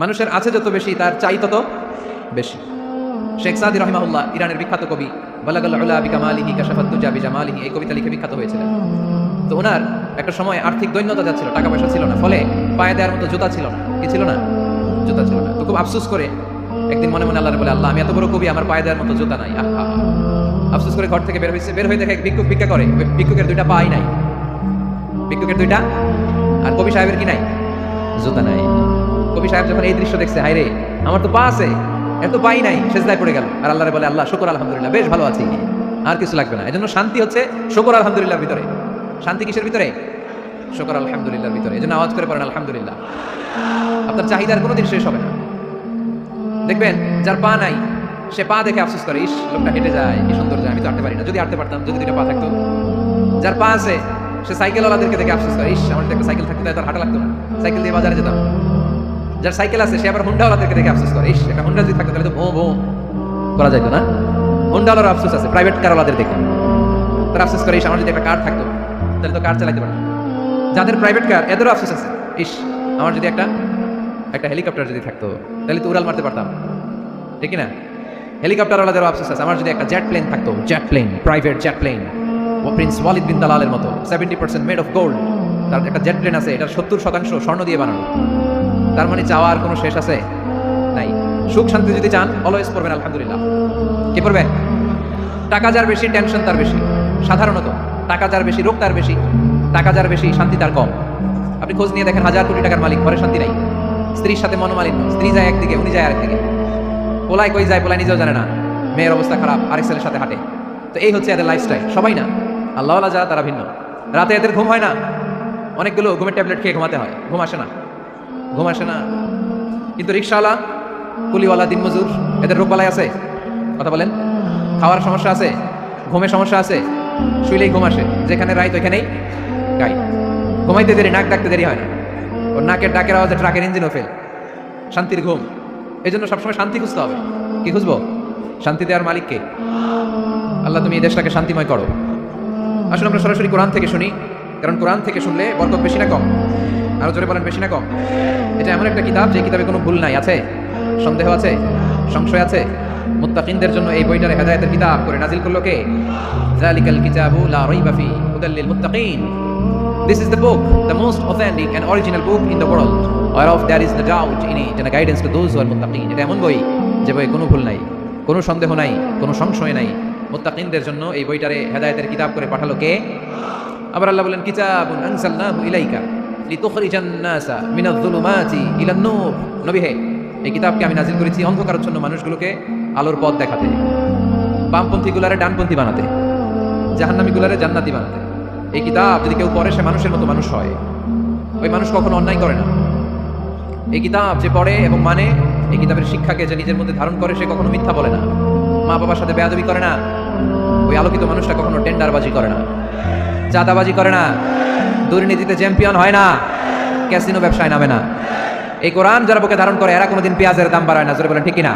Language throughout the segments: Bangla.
মানুষের আছে যত বেশি তার চাই তত বেশি। শেখ সাদি রহিমাহুল্লাহ, ইরানের বিখ্যাত কবি, বালাগাল উলা বিকামালিহি কাশাফাত দুজা বিজামালিহি, এই কবিতা লিখে বিখ্যাত হয়েছিলেন। তো ওনার একটা সময় আর্থিক দৈন্যতা যাচ্ছিল, টাকা পয়সা ছিল না, ফলে পায়ে দেওয়ার মতো জুতা ছিল না। কি ছিল না? জুতা ছিল না। তো খুব আফসোস করে একদিন মনে মনে আল্লাহরে বলে, আল্লাহ, আমি এত বড় কবি, আমার পায়ে দেওয়ার মতো জুতা নাই। আহা, আফসোস করে ঘর থেকে বের হয়ে দেখে ভিক্ষুক ভিক্ষা করে। ভিক্ষুকের দুইটা পাই নাই, ভিক্ষুকের দুইটা, আর কবি সাহেবের কি নাই? জুতা নাই। কবি সাহেব যখন এই দৃশ্য দেখছে, হায় রে, আমার তো পা আছে, এত পাই নাই, সেজদায় পড়ে গেল। আর আল্লাহরে বলে, আল্লাহ, শুকর আলহামদুলিল্লাহ, বেশ ভালো আছি, আর কিছু লাগবে না। এজন্য শান্তি হচ্ছে শুকর আলহামদুলিল্লাহর ভিতরে। শান্তি কিসের ভিতরে? শুকর আলহামদুলিল্লাহর ভিতরে। এজন্য আওয়াজ করে পড়েন আলহামদুলিল্লাহ। আপনার চাহিদার কোনোদিন শেষ হবে না। দেখবেন যার পা নাই, সে পা দেখে আফসোস করে, ইস, লোকটা হেঁটে যায়, কি সুন্দর যায়, আমি তো হাঁটতে পারি না, যদি হাঁটতে পারতাম, যদি দুইটা পা থাকতো। যার পা আছে, সে সাইকেলওয়ালাদেরকে দেখে আফসোস করে, ইস, আমার যদি একটা সাইকেল থাকতো তার হাঁটা লাগতো না, সাইকেল দিয়ে বাজারে যেতাম। যার সাইকেল আছে, সে আবার হুন্ডাওয়ালাদেরকে দেখে আফসোস করে, ইস, একটা হুন্ডা যদি থাকতো তাহলে তো ভো ভো করা যেত না। হুন্ডাওয়ালার আফসোস আছে, প্রাইভেট কারওয়ালাদের দেখে তার আফসোস করে, ইস, আমার যদি একটা কার থাকতো তাহলে তো কার চালাতে পারতাম। যাদের প্রাইভেট কার, এদেরও আফসোস আছে, ইস, আমার যদি একটা হেলিকপ্টার যদি থাকতো তাহলে তো উড়াল মারতে পারতাম, ঠিক না? হেলিকপ্টারওয়ালাদেরও আফসোস আছে, আমার যদি একটা জেট প্লেন থাকতো, jet plane, private jet plane, ও প্রিন্স ওয়ালিদ বিন তালালের মতো 70% মেড অফ গোল্ড, তার একটা জেট প্লেন আছে, এটার 70% স্বর্ণ দিয়ে বানানো। তার মানে চাওয়ার কোনো শেষ আছে? নাই। সুখ শান্তি যদি চান, অলওয়েজ পড়বেন আলহামদুলিল্লাহ। কি পড়বেন? টাকা যার বেশি, টেনশন তার বেশি। সাধারণত টাকা যার বেশি, রোগ তার বেশি। টাকা যার বেশি, শান্তি তার কম। আপনি খোঁজ নিয়ে দেখেন, 1000 কোটি টাকার মালিক, ঘরে শান্তি নাই। স্ত্রীর সাথে মনোমালিন্য, স্ত্রী যায় একদিকে, উনি যায় আরেকদিকে। পোলায় কই যায়, পোলায় নিজেও জানে না, মেয়ের অবস্থা খারাপ, আরেক ছেলের সাথে হাঁটে। তো এই হচ্ছে এদের লাইফস্টাইল। সবাই না, আল্লাহওয়ালা যারা, তারা ভিন্ন। রাতে এদের ঘুম হয় না, অনেকগুলো ঘুমের ট্যাবলেট খেয়ে ঘুমাতে হয়, ঘুম আসে না, ঘুম আসে না। কিন্তু রিক্সাওয়ালা, কুলিওয়ালা, দিনমজুর, এদের রোগবালাই আছে? কথা বলেন। খাওয়ার সমস্যা আছে, ঘুমের সমস্যা আছে, শুইলেই ঘুম আসে, যেখানে রাইত ওইখানেই গাই। ঘুমাইতে দেরি, নাক ডাকতে দেরি হয় না, ওর নাকের ডাকের আওয়াজে ট্রাকের ইঞ্জিনও ফেল। শান্তির ঘুম। এই জন্য সবসময় শান্তি খুঁজতে হবে। কি খুঁজবো? শান্তি দেওয়ার মালিককে। আল্লাহ, তুমি এই দেশটাকে শান্তিময় করো। আসলে আমরা সরাসরি কোরআন থেকে শুনি, কারণ কোরআন থেকে শুনলে বরকত বেশি না কম? আরো জোরে বলেন, বেশি না কম? এটা এমন একটা কিতাব, যে কিতাবে কোনো ভুল নাই। আছে? সন্দেহ আছে? সংশয় আছে? মুত্তাকিনদের জন্য এই বইটারে হেদায়েতের কিতাব করে নাজিল করলো কে? যালিকাল কিতাবু লা রাইবা ফি হুদাল লিল মুত্তাকিন। This is the book, the most authentic and original book in the world, whereof there is no doubt in it and a guidance to those who are muttaqin. এটা এমন বই, যে বই কোনো ভুল নাই, কোনো সন্দেহ নাই, কোনো সংশয় নাই। মুত্তাকিনদের জন্য এই বইটারে হেদায়েতের কিতাব করে পাঠালো কে? আবার আল্লাহ বলেন, কিতাবুন আনসালনাহু ইলাইকা লিতুখরিজান নাসা মিনাজ যুলুমাতি ইলান নূর। নবী হে, এই কিতাবকে আমি নাজিল করেছি অন্ধকারাচ্ছন্ন মানুষগুলোকে আলোর পথ দেখাতে, বামপন্থীগুলারে ডানপন্থী বানাতে, জাহান্নামীগুলারে জান্নাতি বানাতে। এই কিতাব যদি কেউ পড়ে, সে মানুষের মতো মানুষ হয়। ওই মানুষ কখনো অন্যায় করে না। এই কিতাব যে পড়ে এবং মানে, এই কিতাবের শিক্ষাকে যে নিজের মধ্যে ধারণ করে, সে কখনো মিথ্যা বলে না, মা বাবার সাথে বেয়াদবি করে না। ওই আলোকিত মানুষটা কখনো টেন্ডারবাজি করে না, চাঁদাবাজি করে না, দুর্নীতিতে চ্যাম্পিয়ন হয় না, ক্যাসিনো ব্যবসায় নামে না। এই কোরআন যারা বুকে ধারণ করে, এরা কোনোদিন পেঁয়াজের দাম বাড়ায় না। জোরে বলেন, ঠিক কিনা?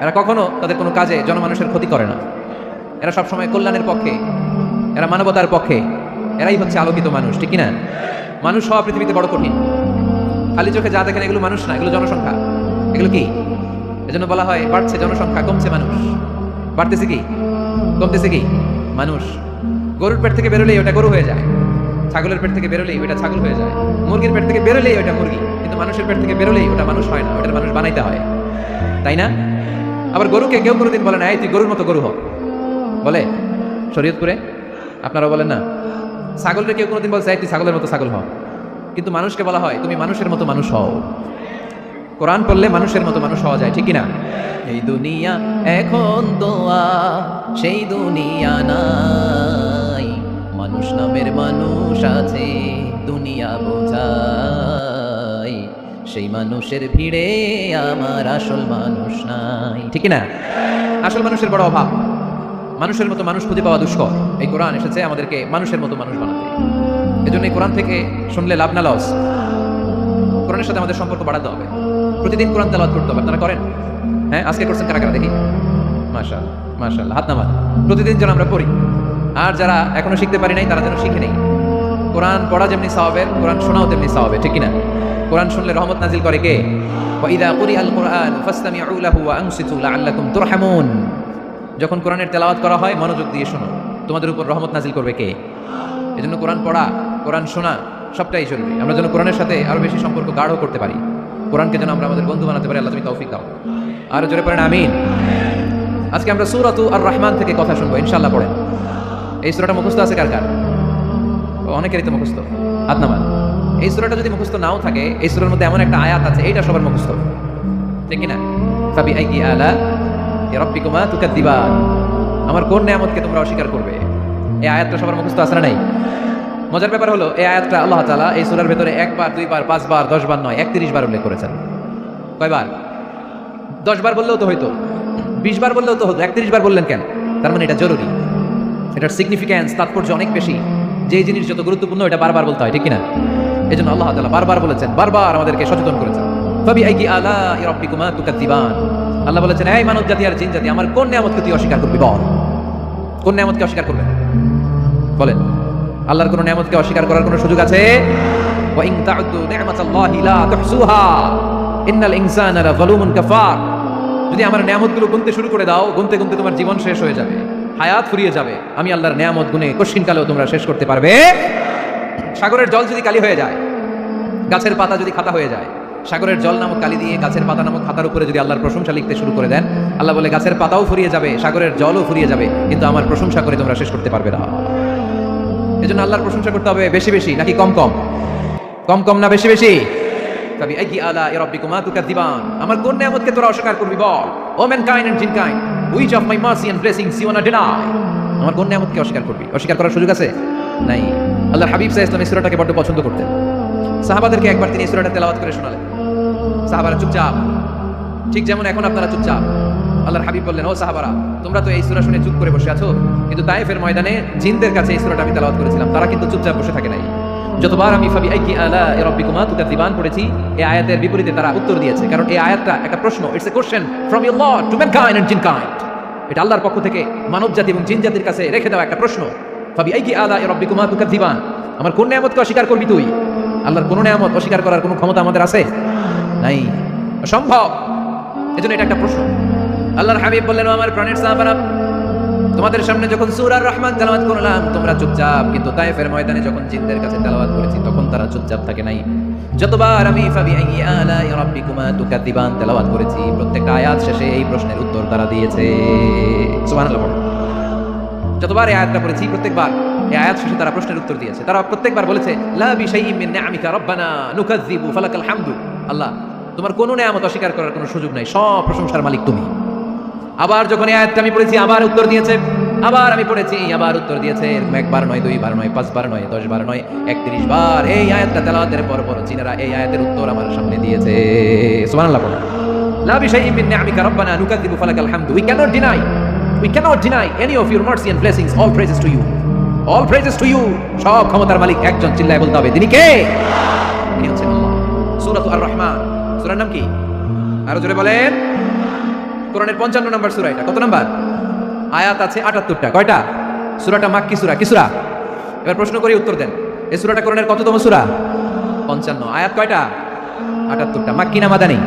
এরা কখনো তাদের কোনো কাজে জনমানুষের ক্ষতি করে না। এরা সবসময় কল্যাণের পক্ষে, এরা মানবতার পক্ষে। এরাই হচ্ছে আলোকিত মানুষ, ঠিক কিনা? মানুষ হওয়া পৃথিবীতে বড় কঠিন। খালি চোখে যা দেখেন, এগুলো মানুষ না, এগুলো জনসংখ্যা। এগুলো কি? এজন্য বলা হয়, বাড়ছে জনসংখ্যা, কমছে মানুষ। বাড়তেছে কি, কমতেছে কি? মানুষ। গরুর পেট থেকে বেরোলেই ওটা গরু হয়ে যায়, ছাগলের পেট থেকে বেরোলেই ওটা ছাগল হয়ে যায়, মুরগির পেট থেকে বেরোলেই ওটা মুরগি। কিন্তু মানুষের পেট থেকে বেরোলেই ওটা মানুষ হয় না, ওটার মানুষ বানাইতে হয়, তাই না? আবার গরুকে কেউ কোনোদিন বলে না, এই তুই গরুর মতো গরু হ, বলে শরীয়তপুরে? আপনারা বলেন না? ছাগলকে কেউ কোনোদিন বলছে, এই তুই ছাগলের মতো ছাগল হ। কিন্তু মানুষকে বলা হয়, তুমি মানুষের মতো মানুষ হও। কোরআন পড়লে মানুষের মতো মানুষ হওয়া যায়, ঠিক কিনা? এই দুনিয়া এখন তো সেই দুনিয়া নাই, মানুষ নামের মানুষ আছে, দুনিয়া বোঝাই, সেই মানুষের ভিড়ে আমার আসল মানুষ নাই, ঠিক কিনা? আসল মানুষের বড় অভাব। মানুষের মতো মানুষ খুঁজে পাওয়া দুষ্কর। এই কোরআন এসেছে আমাদেরকে মানুষের মতো মানুষ বানাতে। এজন্য এই কোরআন থেকে শুনলে লাভ না লস। কোরআনের সাথে আমাদের সম্পর্ক বাড়াতে হবে। প্রতিদিন কোরআন তেলাওয়াত করতে হবে। আপনারা করেন? হ্যাঁ, আজকে করছেন কারা কারা দেখি? মাশাআল্লাহ, মাশাআল্লাহ, হাত নামান। প্রতিদিন যেন আমরা পড়ি। আর যারা এখনো শিখতে পারি নাই, তারা যেন শিখে নেই। কোরআন পড়া যেমনি সওয়াবের, কোরআন শোনাও তেমনি সওয়াবের, ঠিক কিনা? কোরআন শুনলে রহমত নাজিল করে কে? ওয়াইদা কুরিআল কুরআন ফাসতামিউ লাহু ওয়া আনসিতু লাআল্লাকুম তুরহামুন। যখন কোরআনের তেলাওয়াত করা হয় মনোযোগ দিয়ে শোনো, তোমাদের উপর রহমত নাজিল করবে কে? এজন্য কোরআন পড়া, কোরআন শোনা সবটাই জরুরি। আমরা যেন কোরআনের সাথে আরো বেশি সম্পর্ক গাঢ় করতে পারি, কোরআনকে যেন আমরা আমাদের বন্ধু বানাতে পারি। আল্লাহ তুমি তৌফিক দাও। আরো জোরে পড়েন আমিন। আজকে আমরা সূরাতু আর রহমান থেকে কথা শুনবো ইনশাআল্লাহ। পড়েন। এই সূরাটা মুখস্থ আছে কার কার? অনেকেরই তো মুখস্থ, হাত নামান। এই সূরাটা যদি মুখস্থ নাও থাকে, এই সূরার মধ্যে এমন একটা আয়াত আছে এইটা সবার মুখস্থ, ঠিক কি না? ফাবিআইয়ি আলা রাব্বিকুমা তুকাযযিবান। আমার কোন নিয়ামতকে তোমরা অস্বীকার করবে? এই আয়াতটা সবার মুখস্থ আছে না নাই? মজার ব্যাপার হলো এই আয়াতটা আল্লাহ তাআলা এই সূরার ভেতরে একবার, দুইবার, 5 বার, 10 বার নয়, 31 বার উল্লেখ করেছেন। কয়বার? 10 বার বললেও তো হইতো, 20 বার বললেও তো হতো, 31 বার বললেন কেন? তার মানে এটা জরুরি, এটার সিগনিফিক্যান্স, তাৎপর্য অনেক বেশি। যে জিনিস যত গুরুত্বপূর্ণ এটা বারবার বলতে হয়, ঠিক কিনা? এই জন্য আল্লাহ তাআলা বারবার বলেছেন, বারবার আমাদেরকে সচেতন করেছেন। ফাবিআইয়ি আলাই রাব্বিকুমা তুকাযযিবান। আল্লাহ বলেছেন, এই মানব জাতি আর জিন জাতি, আমার কোন নিয়ামতকে তুই অস্বীকার করবি? বল, কোন নিয়ামতকে অস্বীকার করবেন? বলেন। আল্লাহর কোন নিয়ামতকে অস্বীকার করার কোন সুযোগ আছে? ওয়া ইন তা'উদ্দু নি'মাতাল্লাহি লা তুহসুহা ইন্নাল ইনসানা লাযালুমুন কাফার। যদি আমার নিয়ামতগুলো গুনতে শুরু করে দাও, গুনতে গুনতে তোমার জীবন শেষ হয়ে যাবে, হায়াত ফুরিয়ে যাবে। আমি আল্লাহর নিয়ামত গুনে কশিনকালেও তোমরা শেষ করতে পারবে। সাগরের জল যদি কালি হয়ে যায়, গাছের পাতা যদি খাতা হয়ে যায়, সাগরের জল নামক কালি দিয়ে গাছের পাতা নামক খাতার উপরে যদি আল্লাহর প্রশংসা লিখতে শুরু করে দেন, আল্লাহ বলে গাছের পাতাও ফুরিয়ে যাবে, সাগরের জলও ফুরিয়ে যাবে, কিন্তু আমার প্রশংসা করে তোমরা শেষ করতে পারবে না। এজন্য আল্লাহর প্রশংসা করতে হবে বেশি বেশি নাকি কম কম? কম কম না বেশি বেশি? ফাবিআইয়ি আলাই রাব্বিকুমা তুকাযযিবান। আমার কোন নিয়ামতকে তোরা অস্বীকার করবি? বল। ও mankind and jinnkind, which of my mercy and blessings you want to deny. আমার কোন নিয়ামতকে অস্বীকার করবি? অস্বীকার করার সুযোগ আছে? নাই। আল্লাহর হাবিব সাল্লাল্লাহু আলাইহি ওয়াসাল্লাম এই সূরাটাকে বড় পছন্দ করতেন। সাহাবাদেরকে একবার তিনি এই সূরাটা তেলাওয়াত করে শোনালেন। সাহাবারা চুপচাপ, ঠিক যেমন এখন আপনারা চুপচাপ। আল্লাহর হাবিব বললেন, ও সাহাবারা, তোমরা তো এই সূরা শুনে চুপ করে বসে আছো, কিন্তু তায়েফের ময়দানে জিনদের কাছে এই সূরাটা আমি তেলাওয়াত করেছিলাম, তারা কিন্তু চুপচাপ বসে থাকে নাই। যতবার আমি ফাবিআইয়ি আলাই রাব্বিকুমা তুকাযযিবান পড়েছি, এই আয়াতের বিপরীতে তারা উত্তর দিয়েছে, কারণ এই আয়াতটা একটা প্রশ্ন। It's a question from your lord to mankind and jinnkind. এটা আল্লাহর পক্ষ থেকে মানব জাতি এবং জিন জাতির কাছে রেখে দেওয়া একটা প্রশ্ন। ফাবিআইয়ি আলাই রাব্বিকুমা তুকাযযিবান। আমার কোন নিয়ামতকে অস্বীকার করবি তুই? আল্লাহর কোন নিয়ামত অস্বীকার করার কোনো ক্ষমতা আমাদের আছে? নাই, অসম্ভব। এজন্য এটা একটা প্রশ্ন। আল্লাহর হাবিব বললেন, আমার প্রাণের সাহাবারা, তোমাদের সামনে যখন সূরা আর রহমান তেলাওয়াত করলাম তোমরা চুপচাপ, কিন্তু তায়েফের ময়দানে যখন জিনদের কাছে তেলাওয়াত করেছি তখন তারা চুপচাপ থাকে নাই। যতবার আমি ফাবিআইয়ি আলাই রাব্বিকুমা তুকাযযিবান তেলাওয়াত করেছি, প্রত্যেকটা আয়াত শেষে এই প্রশ্নের উত্তর তারা দিয়েছে। সুবহানাল্লাহ। যতবার এই আয়াতটা পড়েছি প্রত্যেকবার এই আয়াত শেষে তারা প্রশ্নের উত্তর দিয়েছে। তারা প্রত্যেকবার বলেছে, লা বিশাইইন মিন নিআমিকা রাব্বানা নুকাযযিবু ফালাকাল হামদু। আল্লাহ, তোমার কোনো নিয়ামত অস্বীকার করার কোনো সুযোগ নাই, সব প্রশংসার মালিক তুমি। আবার যখন এই আয়াতটা আমি পড়েছি আবার উত্তর দিয়েছে, আবার আমি পড়েছি আবার উত্তর দিয়েছে। একবার নয়, 2 বার নয়, 5 বার নয়, 10 বার নয়, 31 বার এই আয়াতটা তেলাওয়াতের পর পর জিনেরা এই আয়াতের উত্তর আমার সামনে দিয়েছে। সুবহানাল্লাহ। লা বিশাইইন মিন নিআমিকা রাব্বানা নুকাযযিবু ফালাকাল হামদু। We cannot deny any of your mercy and blessings. All praises to you. All praises to you. সব ক্ষমতার মালিক একজন, চিল্লায় বলতে হবে, তিনি কে? তিনি হচ্ছেন আল্লাহ। সূরাতু আর রহমান, সূরার নাম কি? আরো জোরে বলেন। কোরআনের 55 নম্বর সূরা। এটা কত নাম্বার? আয়াত আছে 78টা। কয়টা? সূরাটা মাক্কি সূরা। কি সূরা? এবার প্রশ্ন করি, উত্তর দেন। এই সূরাটা কোরআনের কততম সূরা? 55। আয়াত কয়টা? 78টা। মাক্কি না মাদানী?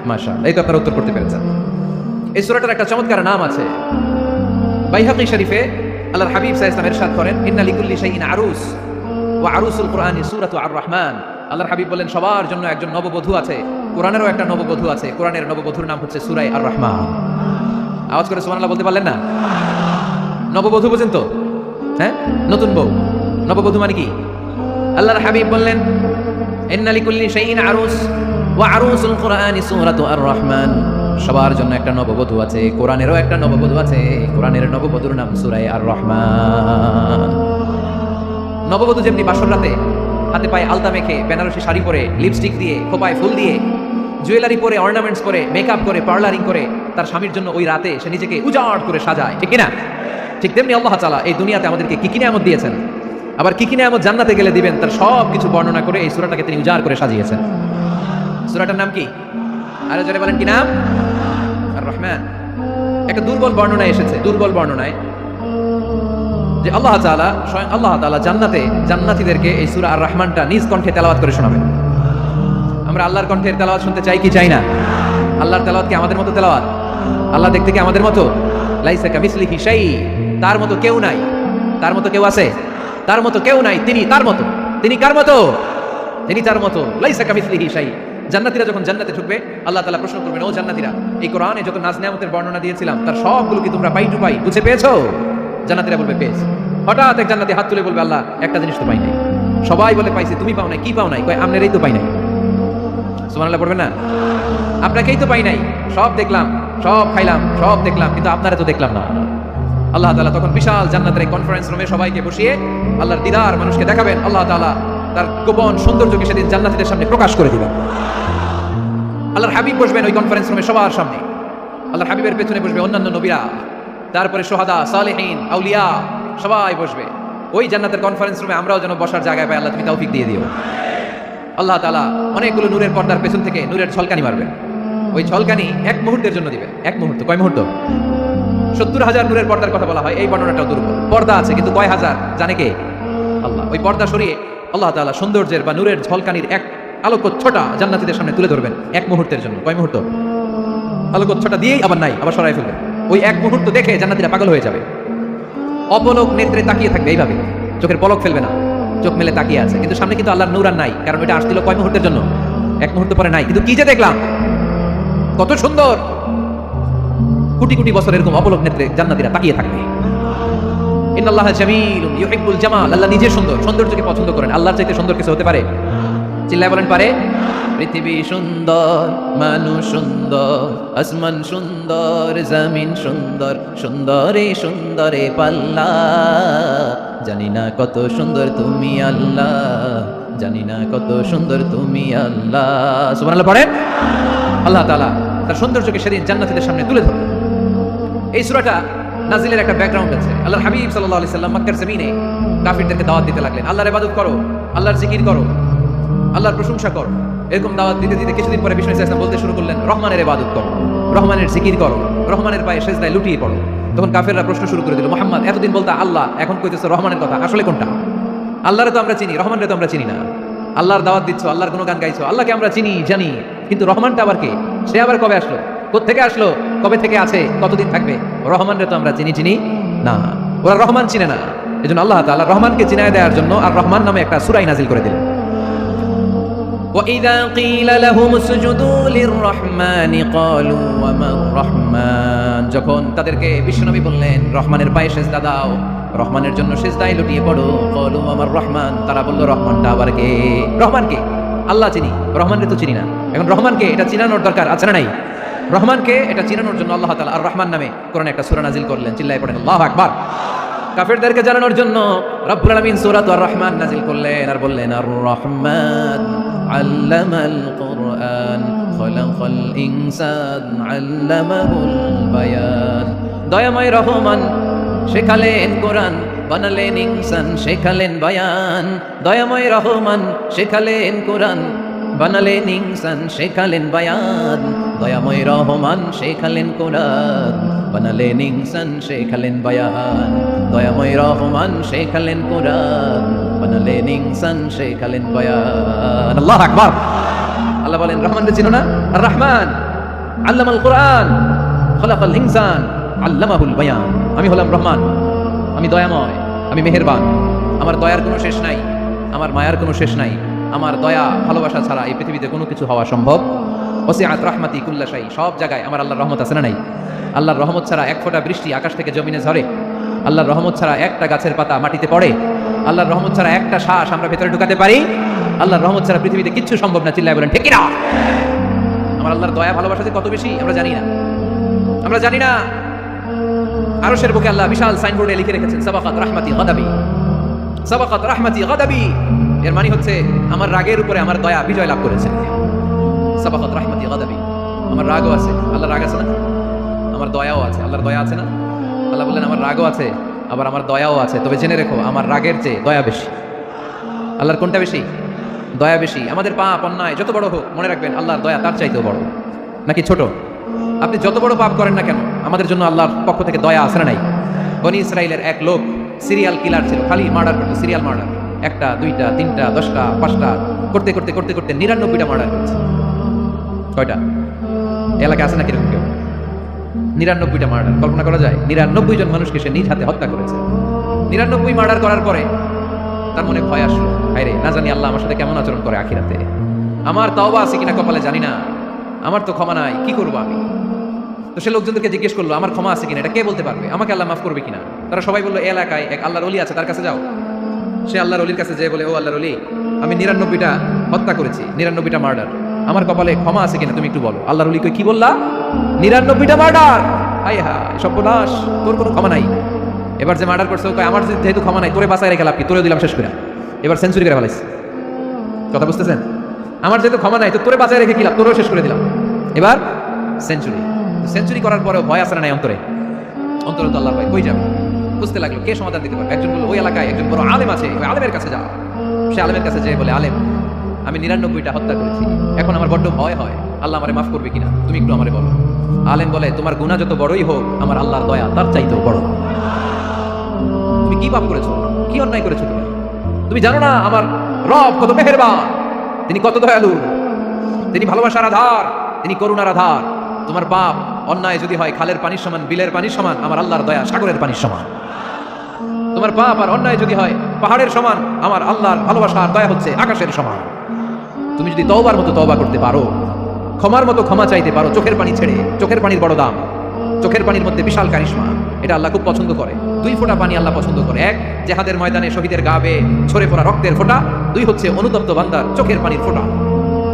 মাশাআল্লাহ, এই তো আপনারা উত্তর করতে পেরেছেন। এই সূরাটার একটা চমৎকার নাম আছে। বাইহাকী শরীফে আল্লাহর হাবিব সাল্লাল্লাহু আলাইহি ওয়াসাল্লাম ইরশাদ করেন, ইন্না লিকুল্লি শাইইন আরুস ওয়া আরুসুল কুরআনি সূরাতু আর রহমান। আল্লাহর হাবিব বলেন, সবার জন্য একজন নববধূ আছে, কোরআনেরও একটা নববধূ আছে। কোরআনের নববধূর নাম হচ্ছে সূরা আর রহমান। আওয়াজ করে সুবহানাল্লাহ বলতে পারলেন না? নববধূ বুঝেন তো? হ্যাঁ, নতুন বউ। নববধূ মানে কি? আল্লাহর হাবিব বললেন, ইন্না লিকুল্লি শাইইন আরুস ওয়া আরুসুল কুরআনি সূরাতু আর রহমান। সবার জন্য একটা নববধূ আছে, কোরআনেরও একটা নববধূ আছে। কোরআনের নববধূর নাম সূরা আর রহমান। নববধূ যেমনি বাসর রাতে হাতে পায়ে আলতা মেখে, বেনারসি শাড়ি পরে, লিপস্টিক দিয়ে, খোপায় ফুল দিয়ে, জুয়েলারি পরে, অর্নামেন্টস পরে, মেকআপ করে, পার্লারিং করে তার স্বামীর জন্য ওই রাতে সে নিজেকে উজাড় করে সাজায়, ঠিক কিনা? ঠিক তেমনি আল্লাহ তাআলা এই দুনিয়াতে আমাদেরকে কি কি নিয়ামত দিয়েছেন, আবার কি কি নিয়ামত জান্নাতে গেলে দিবেন, তার সব কিছু বর্ণনা করে এই সূরাটাকে তিনি উজাড় করে সাজিয়েছেন। সূরাটার নাম কি? আরে জোরে বলেন, কি নাম? আর রহমান। একটা দুর্বল বর্ণনায় এসেছে, দুর্বল বর্ণনায় যে আল্লাহ তাআলা, স্বয়ং আল্লাহ তাআলা জান্নাতে জান্নাতীদেরকে এই সূরা আর রহমানটা নিজ কণ্ঠে তেলাওয়াত করে শোনাবেন। আমরা আল্লাহর কণ্ঠের তেলাওয়াত শুনতে চাই কি চাই না? আল্লাহর তেলাওয়াত কি আমাদের মতো তেলাওয়াত? আল্লাহ দেখতে কি আমাদের মতো? লাইসা কামিসলিহি শাই, তার মতো কেউ নাই। তার মতো কেউ আছে? তার মতো কেউ নাই। তিনি তার মতো। তিনি কার মতো? তিনি তার মতো। লাইসা কামিসলিহি শাই। জান্নাতীরা যখন জান্নাতে ঢুকবে, আল্লাহ তাআলা প্রশ্ন করবেন, ও জান্নাতীরা, এই কোরআনে যত নাজ নেয়ামতের বর্ণনা দিয়েছিলাম তার সবগুলো কি তোমরা পাই টু পাই বুঝে পেয়েছো? জান্নাতীরা বলবে পেয়েছি। হঠাৎ এক জান্নাতি হাত তুলে বলবে, আল্লাহ একটা জিনিস তো পাই নাই। সবাই বলে পাইছি, তুমি পাও নাই। কি পাও নাই? কয় আমনেরই তো পাই নাই। সুবহানাল্লাহ পড়বেন না? আপনাকেই তো পাই নাই। সব দেখলাম, সব খাইলাম, সব দেখলাম, কিন্তু আপনারা তো দেখলাম না। আল্লাহ তাআলা তখন বিশাল জান্নাতের এই কনফারেন্স রুমে সবাইকে বসিয়ে আল্লাহর দিদার মানুষকে দেখাবেন। আল্লাহ তাআলা তার গোপন সৌন্দর্যকে সেদিন জান্নাতীদের সামনে প্রকাশ করে দিবেন। আল্লাহর হাবিব বসবেন ওই কনফারেন্স রুমে সবার সামনে। আল্লাহর হাবিবের পেছনে বসবে অন্যান্য নবীরা, তারপরে শুহাদা, সালেহীন, আউলিয়া সবাই বসবে। ওই জান্নাতের কনফারেন্স রুমে আমরাও যেন বসার জায়গায় পাই, আল্লাহ তুমি তৌফিক দিয়ে দিও। আল্লাহ তাআলা অনেকগুলো নূরের পর্দার পেছন থেকে নূরের ঝলকানি মারবেন। ওই ঝলকানি এক মুহূর্তের জন্য দিবেন। এক মুহূর্ত। কয় মুহূর্ত? 70,000 নূরের পর্দার কথা বলা হয়। এই বর্ণনাটাও দুর্বল। পর্দা আছে কিন্তু কয় হাজার জানে কে? আল্লাহ। ওই পর্দা সরিয়ে আল্লাহ তাআলা সৌন্দর্যের বা নূরের ঝলকানির এক আলোকচ্ছটা জান্নাতীদের সামনে তুলে ধরবেন এক মুহূর্তের জন্য। কয় মুহূর্ত? আলোকচ্ছটা দিয়েই আবার নাই, আবার সরাই ফেলবেন। ওই এক মুহূর্ত দেখে জান্নাতীরা পাগল হয়ে যাবে। অপলক নেত্রে তাকিয়ে থাকবে এইভাবে, চোখের পলক ফেলবে না, চোখ মেলে তাকিয়ে আছে। কিন্তু সামনে কিন্তু আল্লাহর নূর আর নাই, কারণ ওইটা আসছিল কয় মুহূর্তের জন্য? এক মুহূর্ত পরে নাই। কিন্তু কি যে দেখলাম, কত সুন্দর! কোটি কোটি বছর এরকম অপলক নেত্রে জান্নাতীরা তাকিয়ে থাকবে। ইন্নাল্লাহা জামিলুন ইউহিব্বুল জামাল। আল্লাহ নিজে সুন্দর, সৌন্দর্যকে পছন্দ করেন। আল্লাহর চাইতে সুন্দর কিছু হতে পারে? চিল্লায় বলেন পারে? পৃথিবী সুন্দর, মানুষ সুন্দর, আসমান সুন্দর, জমিন সুন্দর, সুন্দরে সুন্দরে পাল্লা। জানি না কত সুন্দর তুমি আল্লাহ, জানি না কত সুন্দর তুমি আল্লাহ। সুবহানাল্লাহ পড়েন। আল্লাহ তাআলা তার সৌন্দর্যকে সেদিন জান্নাতীদের সামনে তুলে ধরবেন। এই সূরাটা নাজিলের একটা ব্যাকগ্রাউন্ড আছে। আল্লাহর হাবিব সাল্লাল্লাহু আলাইহি সাল্লাম মক্কার জমিনে কাফিরদেরকে দাওয়াত দিতে লাগলেন, আল্লাহর ইবাদত করো, আল্লাহর জিকির করো, আল্লাহর প্রশংসা করো। এরকম দাওয়াত দিতে দিতে কিছুদিন পরে বিষ্ণু ইসলাম বলতে শুরু করলেন, রহমানের ইবাদত করো, রহমানের জিকির করো, রহমানের পায়ে সেজদায় লুটিয়ে পড়ো। তখন কাফেররা প্রশ্ন শুরু করে দিল, মুহাম্মদ এতদিন বলতা আল্লাহ, এখন কইতেছো রহমানের কথা, আসলে কোনটা? আল্লাহরে তো আমরা চিনি, রহমানরে তো আমরা চিনি না। আল্লাহর দাওয়াত দিচ্ছ, আল্লাহর গুণগান গাইছো, আল্লাহকে আমরা চিনি জানি, কিন্তু রহমানটা আবার কে? সে আবার কবে আসলো? কোত্থেকে আসলো? কবে থেকে আছে? কতদিন থাকবে? রহমানরে তো আমরা চিনি না। ওরা রহমান চিনে না। এজন্য আল্লাহ তাআলা রহমানকে চিনায় দেওয়ার জন্য আর রহমান নামে একটা সূরা নাজিল করে দিলেন। وَإِذَا قِيلَ لَهُمُ اسْجُدُوا لِلرَّحْمَنِ قَالُوا وَمَا الرَّحْمَنُ। যখন তাদেরকে বিশ্বনবী বললেন রহমানের পায়ে সিজদা দাও, রহমানের জন্য সিজদায় লুটিয়ে পড়ো, قَالُوا وَمَا الرَّحْمَنُ, তারা বলল রহমানটা আবার কে? রহমানকে আল্লাহ চিনি, রহমানকে তো চিনি না। এখন রহমানকে এটা চিনানোর দরকার আছে না নাই? রহমানকে এটা চিনানোর জন্য আল্লাহ তাআলা আর রহমান নামে কোরআনে একটা সূরা নাজিল করলেন। চিল্লায়ে পড়েন আল্লাহু আকবার। কাফেরদেরকে জানানোর জন্য রব্বুল আলামিন সূরাত আর রহমান নাজিল করলেন আর বললেন, আর রহমান আল্লামাল কুরআন খলাকাল ইনসান আল্লামাহুল বায়ান। দয়াময় রহমান শেখালেন কোরআন, বানালেন ইনসান, শেখালেন বায়ান। দয়াময় রহমান শেখালেন কোরআন, বানালেন ইনসান, শেখালেন বায়ান। দয়াময় রহমান শেখালেন কোরআন, বানালেন ইনসান, শেখালেন বায়ান। দয়াময় রহমান শেখালেন কোরআন, বানালেন ইনসান, শেখালেন বায়ান। আল্লাহু আকবার। আল্লাহ বলেন রহমানকে চিনো না? আর রহমান আল্লামাল কোরআন খলাকাল ইনসান আল্লামাহুল বায়ান। আমি হলাম রহমান, আমি দয়াময়, আমি মেহেরবান। আমার দয়ার কোনো শেষ নাই, আমার মায়ার কোনো শেষ নাই। আমার দয়া ভালোবাসা ছাড়া এই পৃথিবীতে কোনো কিছু হওয়া সম্ভব। ওয়াসিআত রাহমাতি কুল্লা শাই। সব জায়গায় আমার আল্লাহর রহমত আছে না নাই? আল্লাহর রহমত ছাড়া এক ফোঁটা বৃষ্টি আকাশ থেকে জমিনে ঝরে, আল্লাহর রহমত ছাড়া একটা গাছের পাতা মাটিতে পড়ে, আল্লাহর রহমত ছাড়া একটা শ্বাস আমরা ভেতরে ঢুকাতে পারি, আল্লাহর রহমত ছাড়া পৃথিবীতে কিচ্ছু সম্ভব না। চিল্লায় বলেন ঠিক কি না? আমার আল্লাহর দয়া ভালোবাসা যে কত বেশি আমরা জানি না, আমরা জানি না। আরশের বুকে আল্লাহ বিশাল সাইনবোর্ডে লিখে রেখেছেন, সাবাকাত রাহমাতি গাদাবি, সাবাকাত রাহমাতি গাদাবি। এর মানে হচ্ছে আমার রাগের উপরে আমার দয়া বিজয় লাভ করেছে। সাবাকাত রাহমাতি গাদাবি, আমার রাগও আছে, আল্লাহর রাগ আছে না? আমার দয়াও আছে, আল্লাহর দয়া আছে না? আল্লাহ বললেন আমার রাগও আছে, আবার আমার দয়াও আছে। তবে জেনে রেখো আমার রাগের চেয়ে দয়া বেশি। আল্লাহর কোনটা বেশি? দয়া বেশি। আমাদের পাপ অন্যায় যত বড় হোক, মনে রাখবেন আল্লাহর দয়া তার চাইতেও বড়। নাকি ছোট? আপনি যত বড় পাপ করেন না কেন, আমাদের জন্য আল্লাহর পক্ষ থেকে দয়া আছে না নাই? বনি ইসরাইলের এক লোক সিরিয়াল কিলার ছিল, খালি মার্ডার করতো, সিরিয়াল মার্ডার। 1টা 2টা 3টা 10টা 5টা করতে করতে করতে করতে 99টা মার্ডার করেছে। কয়টা এলাকায় আছে না কিরকম কেউ? 99টা মার্ডার, কল্পনা করা যায়? 99 জন মানুষকে সে নিজ হাতে হত্যা করেছে। 99 মার্ডার করার পরে তার মনে ভয় আসলো, হায় রে, না জানি আল্লাহ আমার সাথে কেমন আচরণ করে আখিরাতে, আমার তাওবা আছে কিনা কপালে জানি না, আমার তো ক্ষমা নাই, কি করবো আমি? তো সে লোকজনদেরকে জিজ্ঞেস করলো আমার ক্ষমা আছে কিনা, এটা কে বলতে পারবে, আমাকে আল্লাহ মাফ করবে কিনা? তারা সবাই বললো এই এলাকায় এক আল্লাহর ওলি আছে, তার কাছে যাও। সে আল্লাহর ওলির কাছে যেয়ে বলে, ও আল্লাহর ওলি, আমি 99টা হত্যা করেছি, 99টা মার্ডার, আমার কপালে ক্ষমা আছে কিনা তুমি একটু বলো। আল্লাহর ওলি কি বললা? 99টা মার্ডার? হায় হায়, সর্বনাশ, তোর কোনো ক্ষমা নাই। এবার যে মার্ডার করছে আমার যেহেতু ক্ষমা নাই, তোরে বাঁচায় রেখে লাভ কি, তোরে দিলাম শেষ করে, এবার সেঞ্চুরি করে ফেলাইছে। কথা বুঝতেছেন? আমার যেহেতু ক্ষমা নাই, তো তোরে বাঁচায় রেখে কি লাভ, তোরেও শেষ করে দিলাম, এবার সেঞ্চুরি। সেঞ্চুরি করার পরেও ভয় আসে না নাই অন্তরে? অন্তরে তো আল্লাহর ভয়, কই যাবে? বুঝতে লাগলো কে সমাধান দিতে পারবে। একজন বললো ওই এলাকায় একজন বড় আলেম আছে, ওই আলেমের কাছে যাও। সে আলেমের কাছে যেয়ে বলে, আলেম, আমি 99টা হত্যা করেছি, এখন আমার বড্ড ভয় হয়, আল্লাহ আমারে মাফ করবে কিনা, তুমি একটু আমারে বলো। আলেম বলে, তোমার গুনাহ যত বড়ই হোক, আমার আল্লাহর দয়া তার চাইতেও বড়। তুমি কি পাপ করেছো, কি অন্যায় করেছো তুমি জানো না আমার রব কত মেহেরবান, তিনি কত দয়ালু, তিনি ভালোবাসার আধার, তিনি করুণার আধার। তোমার পাপ অন্যায় যদি হয় খালের পানির সমান, বিলের পানির সমান, আমার আল্লাহর দয়া সাগরের পানির সমান। তোমার পাপ আর অন্যায় যদি হয় পাহাড়ের সমান, আমার আল্লাহর ভালোবাসার দয়া হচ্ছে আকাশের সমান। তুমি যদি তওবার মতো তওবা করতে পারো, ক্ষমার মতো ক্ষমা চাইতে পারো, চোখের পানি ছেড়ে, চোখের পানির বড় দাম, চোখের পানির মধ্যে বিশাল কারিশমা, এটা আল্লাহ খুব পছন্দ করে। 2 ফোঁটা পানি আল্লাহ পছন্দ করে, 1 জিহাদের ময়দানে শহীদের গা বেয়ে ঝরে পড়া রক্তের ফোঁটা, 2 হচ্ছে অনুতপ্ত বান্দার চোখের পানির ফোঁটা।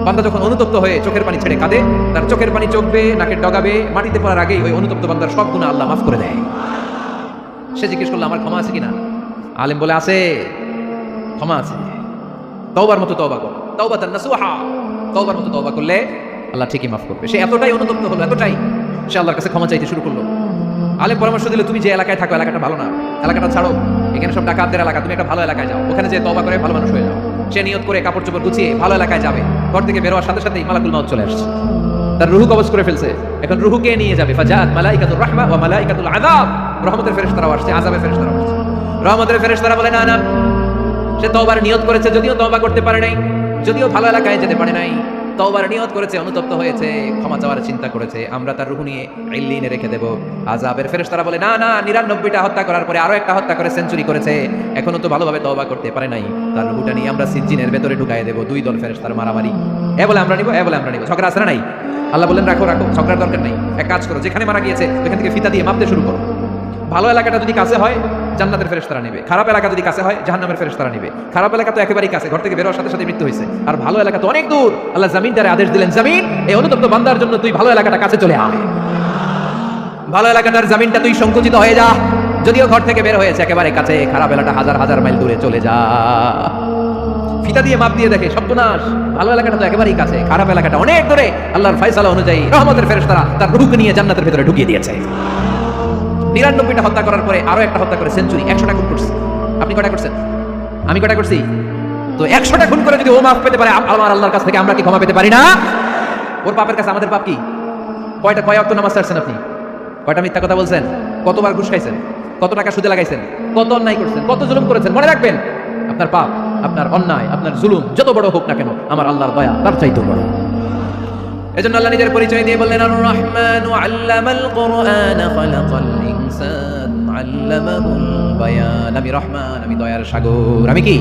বান্দা যখন অনুতপ্ত হয়ে চোখের পানি ছেড়ে কাঁদে, তার চোখের পানি চোখবে, নাকের ডগাবে, মাটিতে পড়ার আগেই ওই অনুতপ্ত বান্দার সব গুনাহ আল্লাহ মাফ করে দেয়। সে জিজ্ঞেস করলো আমার ক্ষমা আছে কিনা? আলেম বলে আছে, ক্ষমা আছে। তওবার মতো তওবা কর, তাওবাতান নাসুহা, তওবার মতো তওবা করলে আল্লাহ ঠিকই মাফ করবে। সে এতটাই অনুতপ্ত হলো, এতটাই, সে আল্লাহর কাছে ক্ষমা চাইতে শুরু করলো। আলেম পরামর্শ দিল, তুমি যে এলাকায় থাকো এলাকাটা ভালো না, এলাকাটা ছাড়ো, এখানে সব ডাকাতদের এলাকা, তুমি একটা ভালো এলাকায় যাও, ওখানে যে তওবা করে ভালো মানুষ হয়ে যাও। সে নিয়ত করে কাপড় চোপড় গুছিয়ে ভালো এলাকায় যাবে, ঘর থেকে বেরোয়ার সাথে সাথেই মালাকুল মাউত চলে আসছে, তার রুহু কবজ করে ফেলছে। এখন রুহুকে নিয়ে যাবে, ফাজাত মালাইকাতুর রাহমা ওয়া মালাইকাতুল আযাব, রহমতের ফেরেশতারাও আসছে, আযাবের ফেরেশতারাও আসছে। রহমতের ফেরেশতারা বলে না না, সে তওবার নিয়ত করেছে, যদিও তওবা করতে পারে নাই, যদিও ভালো এলাকায় যেতে পারে নাই, তওবার নিয়ত করেছে, অনুতপ্ত হয়েছে, ক্ষমা চাওয়ার চিন্তা করেছে, আমরা তার রূহ নিয়ে ইল্লিনে রেখে দেব। আযাবের ফেরেশতারা বলে না না, 99টা হত্যা করার পরে আরো একটা হত্যা করে সেঞ্চুরি করেছে, এখনো তো ভালোভাবে তওবা করতে পারে নাই, তার রূহটা নিয়ে আমরা সিজ্জিনের ভেতরে ঢুকায় দেব। 2 দল ফেরেশতার মারামারি, এ বলে আমরা নিব, এ বলে আমরা নিব, ঝগড়া আছে না নাই? আল্লাহ বলেন রাখো রাখো, ঝগড়ার দরকার নাই, এক কাজ করো, যেখানে মারা গিয়েছে ওখান থেকে ফিতা দিয়ে মাপতে শুরু করো। ভালো এলাকাটা যদি কাছে হয় জান্নাতের ফেরেশতারা নেবে, খারাপ এলাকা যদি কাছে হয় জাহান্নামের ফেরেশতারা নেবে। খারাপ এলাকা তো একেবারেই কাছে, ঘর থেকে বেরোর সাথে সাথে মৃত্যু হয়েছে, আর ভালো এলাকা তো অনেক দূর। আল্লাহ জমিনটারে আদেশ দিলেন, জমিন, এই অনুতপ্ত বান্দার জন্য তুই ভালো এলাকাটা কাছে চলে আয়, ভালো এলাকাটার জমিনটা তুই সংকুচিত হয়ে যা, যদিও ঘর থেকে বের হয়েছে একেবারে কাছে, খারাপ এলাকা হাজার হাজার মাইল দূরে চলে যা। ফিতা দিয়ে মাপ দিয়ে দেখে সর্বনাশ, ভালো এলাকাটা তো একেবারেই কাছে, খারাপ এলাকাটা অনেক দূরে। আল্লাহর ফয়সালা অনুযায়ী রহমতের ফেরেশতারা তার রূহকে নিয়ে জান্নাতের ভিতরে ঢুকিয়ে দিয়েছে। 99টা হত্যা করার পরে আরো একটা হত্যা করে সেঞ্চুরি, 100টা খুন করছে। আপনি কয়টা করছেন? আমি কয়টা করছি? তো 100টা খুন করে যদি ও মাফ পেতে পারে, আমার আল্লাহর কাছ থেকে আমরা কি ক্ষমা পেতে পারি না? ওর পাপের কাছে আমাদের পাপ কি? কয় ওয়াক্ত নামাজ ছাড়ছেন আপনি? কয়টা মিথ্যা কথা বলছেন? কতবার ঘুষ খাইছেন? কত টাকা সুদে লাগাইছেন? কত অন্যায় করছেন? কত জুলুম করেছেন? মনে রাখবেন, আপনার পাপ, আপনার অন্যায়, আপনার জুলুম যত বড় হোক না কেন, আমার আল্লাহর দয়া তার চাইতেও বড়। এজন্য আল্লাহ নিজের পরিচয় দিয়ে বললেন, আর রহমান আল্লামাল কুরআন খালাকাল ইনসান আল্লামাহুল বায়ান। আমি রহমান, আমি দয়ার সাগর। আমি কি?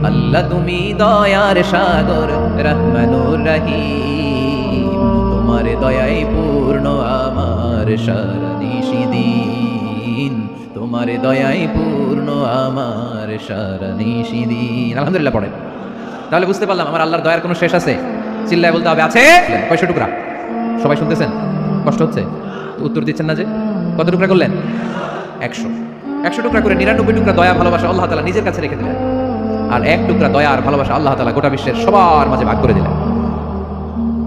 আল্লাহ তুমি দয়ার সাগর, রহমানুর রহিম, তোমার দয়ায় পূর্ণ আমার সারানিশিদিন, তোমার দয়ায় পূর্ণ আমার সারানিশিদিন। আলহামদুলিল্লাহ পড়েন। তাহলে বুঝতে পারলাম আমার আল্লাহর দয়ার কোনো শেষ আছে? চিল্লায় বলতে হবে আছে। কয়শো টুকরা? সবাই শুনতেছেন? কষ্ট হচ্ছে? উত্তর দিচ্ছেন না যে? কত টুকরা করলেন? 100 টুকরা করে 99 টুকরা দয়া ভালোবাসা আল্লাহ তাআলা নিজের কাছে রেখে দিলেন, আর 1 টুকরা দয়া আর ভালোবাসা আল্লাহ তাআলা গোটা বিশ্বের সবার মাঝে ভাগ করে দিলেন।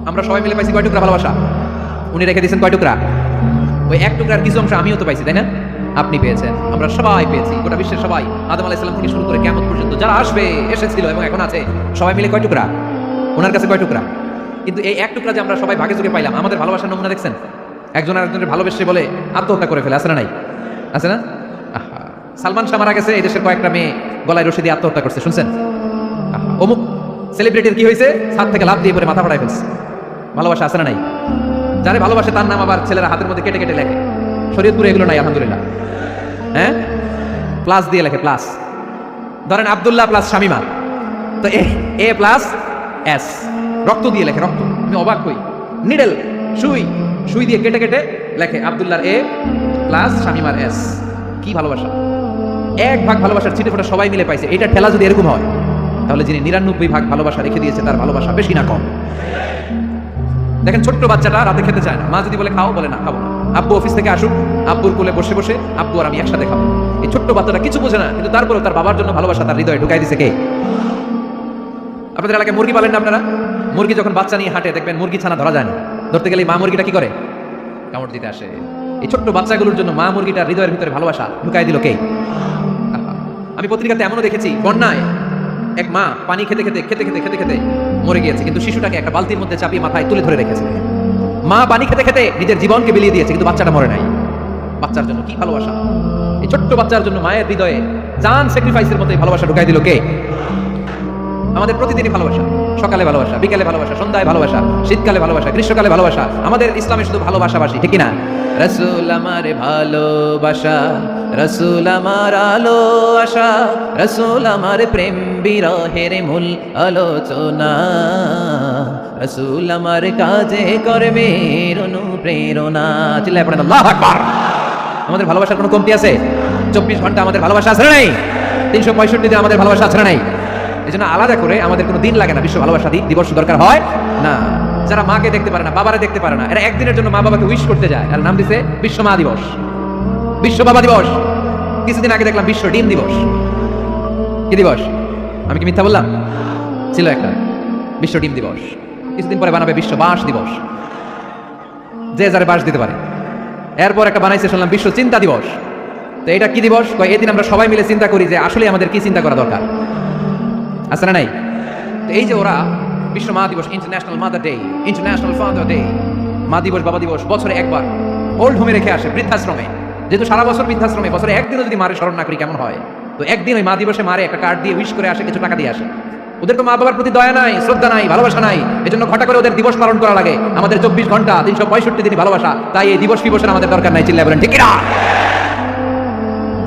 আমরা সবাই মিলে পাইছি কয় টুকরা ভালোবাসা? উনি রেখে দিয়েছেন কয় টুকরা? ওই 1 টুকরার কিছু অংশ আমিও তো পাইছি, তাই না? আপনি পেয়েছেন, আমরা সবাই পেয়েছি, গোটা বিশ্বের সবাই, আদম আলাইহিস সালাম থেকে শুরু করে কিয়ামত পর্যন্ত যারা আসবে, এসেছিল এবং এখন আছে, সবাই মিলে কয় টুকরা? ওনার কাছে কয় টুকরা? কিন্তু এই 1 টুকরা যে আমরা সবাই ভাগে চুকে পাইলাম, আমাদের ভালোবাসার নমুনা দেখছেন? একজন আরেকজনের ভালোবেসে বলে আত্মহত্যা করে ফেলে, আছে না নাই? আছে না? সালমান শাহ মারা গেছে, এই দেশের কয়েকটা মেয়ে গলায় রশি দিয়ে আত্মহত্যা করছে, শুনছেন? অমুক সেলিব্রিটির কি হয়েছে, ছাদ থেকে লাফ দিয়ে পরে মাথা ফাটাই ফেলছে। ভালোবাসা আছে না নাই? যারে ভালোবাসে তার নাম আবার ছেলেরা হাতের মধ্যে কেটে কেটে লেখে। শরীয়তপুরে এগুলো নাই আলহামদুলিল্লাহ। হ্যাঁ, প্লাস দিয়ে লেখে, প্লাস। ধরেন আব্দুল্লাহ প্লাস শামিমা, তো এ প্লাস এস, রক্ত দিয়ে লেখে, রক্ত। আমি অবাক হই, নিডেল সুই, সুই দিয়ে কেটে কেটে লেখে আব্দুল্লাহর এ প্লাস শামিমার এস। কি ভালোবাসা! এক ভাগ ভালোবাসার ছিটে ফোটা সবাই মিলে পাইছে। এটা ঠেলা যদি এরকম হয়, তাহলে যিনি 99 ভাগ ভালোবাসা রেখে দিয়েছে তার ভালোবাসা বেশি না কম? দেখেন ছোট্ট বাচ্চাটা রাতে খেতে চায় না, মা যদি বলে খাও, বলে না খাবো না। আব্বু অফিস থেকে আসুক, আব্বুর কোলে বসে বসে আব্বু আর আমি একসাথে খাবো। এই ছোট্ট বাচ্চাটা কিছু বোঝে না, কিন্তু তারপরেও তার বাবার জন্য ভালোবাসা তার হৃদয়ে ঢুকাই দিছে কে? আপনাদের এলাকায় মুরগি পালেন না আপনারা? মুরগি যখন বাচ্চা নিয়ে হাঁটে দেখবেন মুরগি ছানা ধরা যায় না, ধরতে গেলে মা মুরগিটা কি করে? কামড় দিতে আসে। এই ছোট্ট বাচ্চাগুলোর জন্য মা মুরগিটার হৃদয়ের ভিতরে ভালোবাসা ঢুকাই দিল কে? আমি পত্রিকাতে এমনও দেখেছি, বন্যায় এক মা পানি খেতে খেতে খেতে খেতে খেতে খেতে মরে গিয়েছে, কিন্তু শিশুটাকে একটা বালতির মধ্যে চাপিয়ে মাথায় তুলে ধরে রেখেছে। মা পানি খেতে খেতে নিজের জীবনকে বিলিয়ে দিয়েছে, কিন্তু বাচ্চাটা মরে নাই। বাচ্চার জন্য কি ভালোবাসা! এই ছোট্ট বাচ্চার জন্য মায়ের হৃদয়ে জান স্যাক্রিফাইসের মতো ভালোবাসা ঢুকাই দিল কে? আমাদের প্রতিদিনই ভালোবাসা, সকালে ভালোবাসা, বিকালে ভালোবাসা, সন্ধ্যায় ভালোবাসা, শীতকালে ভালোবাসা, গ্রীষ্মকালে ভালোবাসা। আমাদের ইসলামে শুধু ভালোবাসাবাসী, ঠিক না? রাসূল আমার ভালোবাসা, রাসূল আমার আলো আশা, রাসূল আমার প্রেম বিরহের মূল আলোচনা, রাসূল আমার কাজে কর্মের অনুপ্রেরণা। চিল্লায় পড়েন আল্লাহু আকবার। আমাদের ভালোবাসার কোনো কমতি আছে? 24 ঘন্টা আমাদের ভালোবাসা আছে না নাই? 365 দিন আমাদের ভালোবাসা আছে না নাই? এই জন্য আলাদা করে আমাদের কোনো দিন লাগে না বিশ্ব ভালোবাসা দিবস দরকার হয় না। যারা মাকে দেখতে পারে না, বাবারে দেখতে পারে না, এরা একদিনের জন্য মা বাবাকে উইশ করতে যায়, আর নাম দিছে বিশ্ব মা দিবস, বিশ্ব বাবা দিবস। কিছুদিন আগে দেখলাম বিশ্ব ডিম দিবস। কি দিবস? আমি কি মিথ্যা বললাম? ছিল একটা বিশ্ব ডিম দিবস। কিছুদিন পরে বানাবে বিশ্ব বাঁশ দিবস, যে যারে বাঁশ দিতে পারে। এরপর একটা বানাইছে শুনলাম বিশ্ব চিন্তা দিবস। তো এটা কি দিবস? এই দিন আমরা সবাই মিলে চিন্তা করি যে আসলে আমাদের কি চিন্তা করা দরকার, আছে না নাই? তো এই যে ওরা বিশ্ব মা দিবস, international mother day, international father day, মা দিবস বাবা দিবস বছরে একবার ওল্ড হোমে রেখে আসে, বৃদ্ধাশ্রমে। যেহেতু সারা বছর বৃদ্ধাশ্রমে, বছরে একদিনও যদি মারে স্মরণ না করি কেমন হয়? তো একদিন ওই মা দিবসে মারে একটা কার্ড দিয়ে উইশ করে আসে, কিছু টাকা দিয়ে আসে। ওদের তো মা বাবার প্রতি দয়া নাই, শ্রদ্ধা নাই, ভালোবাসা নাই। এই জন্য ঘটা করে ওদের দিবস পালন করা লাগে। আমাদের 24 ঘন্টা 365 দিনই ভালোবাসা, তাই এই দিবস ফিবসের আমাদের দরকার নাই। চিল্লায় বলেন ঠিক কিনা?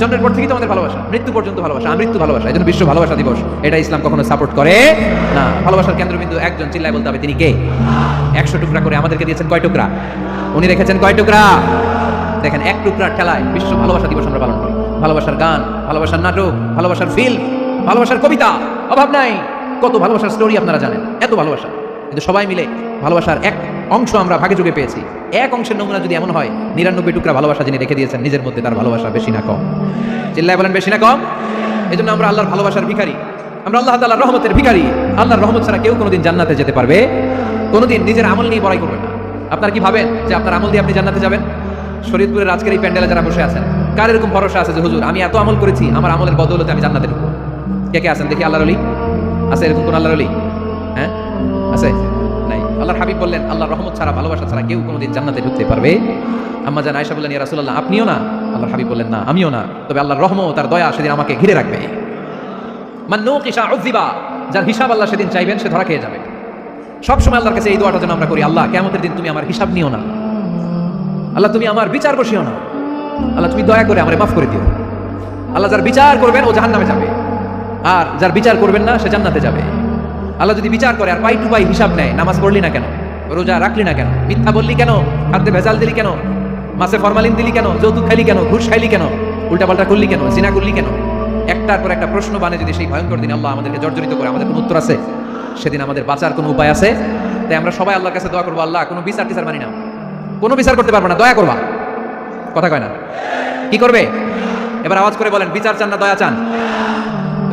জন্মের পর থেকেই তো আমাদের ভালোবাসা, মৃত্যু পর্যন্ত ভালোবাসা, আমৃত্যু ভালোবাসা। এই জন্য বিশ্ব ভালোবাসা দিবস, এটা ইসলাম কখনো সাপোর্ট করে না। ভালোবাসার কেন্দ্রবিন্দু একজন, চিল্লায় বলতে হবে তিনি কে? 100 টুকরা করে আমাদেরকে দিয়েছেন কয় টুকরা? উনি রেখেছেন কয় টুকরা? দেখেন, এক টুকরার ঠেলায় বিশ্ব ভালোবাসা দিবস আমরা পালন করি। ভালোবাসার গান, ভালোবাসার নাটক, ভালোবাসার ফিল্ম, ভালোবাসার কবিতা, অভাব নাই। কত ভালোবাসার স্টোরি আপনারা জানেন, এত ভালোবাসা। কিন্তু সবাই মিলে ভালোবাসার এক অংশ আমরা ভাগে যুগে পেয়েছি। এক অংশের নমুনা যদি এমন হয়, 99 টুকরা ভালোবাসা যিনি রেখে দিয়েছেন নিজের মধ্যে, তার ভালোবাসা বেশি না কম? চিল্লায় বলেন বেশি না কম? এই জন্য আমরা আল্লাহর ভালোবাসার ভিখারি, আমরা আল্লাহ তাআলার রহমতের ভিখারি। আল্লাহর রহমত ছাড়া কেউ কোনোদিন জান্নাতে যেতে পারবে? কোনোদিন নিজের আমল নিয়ে বড়াই করবেন না। আপনারা কি ভাবেন যে আপনার আমল দিয়ে আপনি জান্নাতে যাবেন? শরীয়তপুরের আজকের এই প্যান্ডেলে যারা বসে আছেন, কার এরকম ভরসা আছে যে হুজুর আমি এত আমল করেছি, আমার আমলের বদৌলতে আমি জান্নাতে ঢুকবো? কে কে আছেন দেখি? আল্লাহর ওলি আছে এরকম? কোন আল্লাহর ওলি? হ্যাঁ আছে? নাই। আল্লাহর হাবিব বললেন আল্লাহর রহমত ছাড়া, ভালোবাসা ছাড়া কেউ কোনোদিন জান্নাতে ঢুকতে পারবে? আম্মা জান আয়েশা বললেন ইয়া রাসূলুল্লাহ আপনিও না? আল্লাহর হাবিব বললেন না আমিও না, তবে আল্লাহর রহমত আর দয়া সেদিন আমাকে ঘিরে রাখবে। মান নুকিশা উযিবা, যার হিসাব আল্লাহ সেদিন চাইবেন সে ধরা খেয়ে যাবে। সবসময় আল্লাহর কাছে এই দোয়াটা যেন আমরা করি, আল্লাহ কিয়ামতের দিন তুমি আমার হিসাব নিও না, আল্লাহ তুমি আমার বিচার বসিও না, আল্লাহ তুমি দয়া করে আমারে মাফ করে দিও। আল্লাহ যার বিচার করবেন ও জাহান্নামে যাবে, আর যার বিচার করবেন না সে জান্নাতে যাবে। আল্লাহ যদি বিচার করে আর পাই টু পাই হিসাব নেয়, নামাজ পড়লি না কেন, রোজা রাখলি না কেন, মিথ্যা বললি কেন, খাদ্যে ভেজাল দিলি কেন, মাছে ফরমালিন দিলি কেন, যৌতুক খাইলি কেন, ঘুষ খাইলি কেন, উল্টাপাল্টা করলি কেন, জিনা করলি কেন, একটার পর একটা প্রশ্ন বানে যদি সেই ভয়ঙ্কর দিন আল্লাহ আমাদেরকে জর্জরিত করে, আমাদের কোনো উত্তর আছে? সেদিন আমাদের বাঁচার কোনো উপায় আছে? তাই আমরা সবাই আল্লাহর কাছে দোয়া করবো, আল্লাহ কোনো বিচার টিচার মানি না, কোনো বিচার করতে পারবো না, দয়া করবা। কথা কয় না? কি করবে? এবার আওয়াজ করে বলেন, বিচার চান না দয়া চান?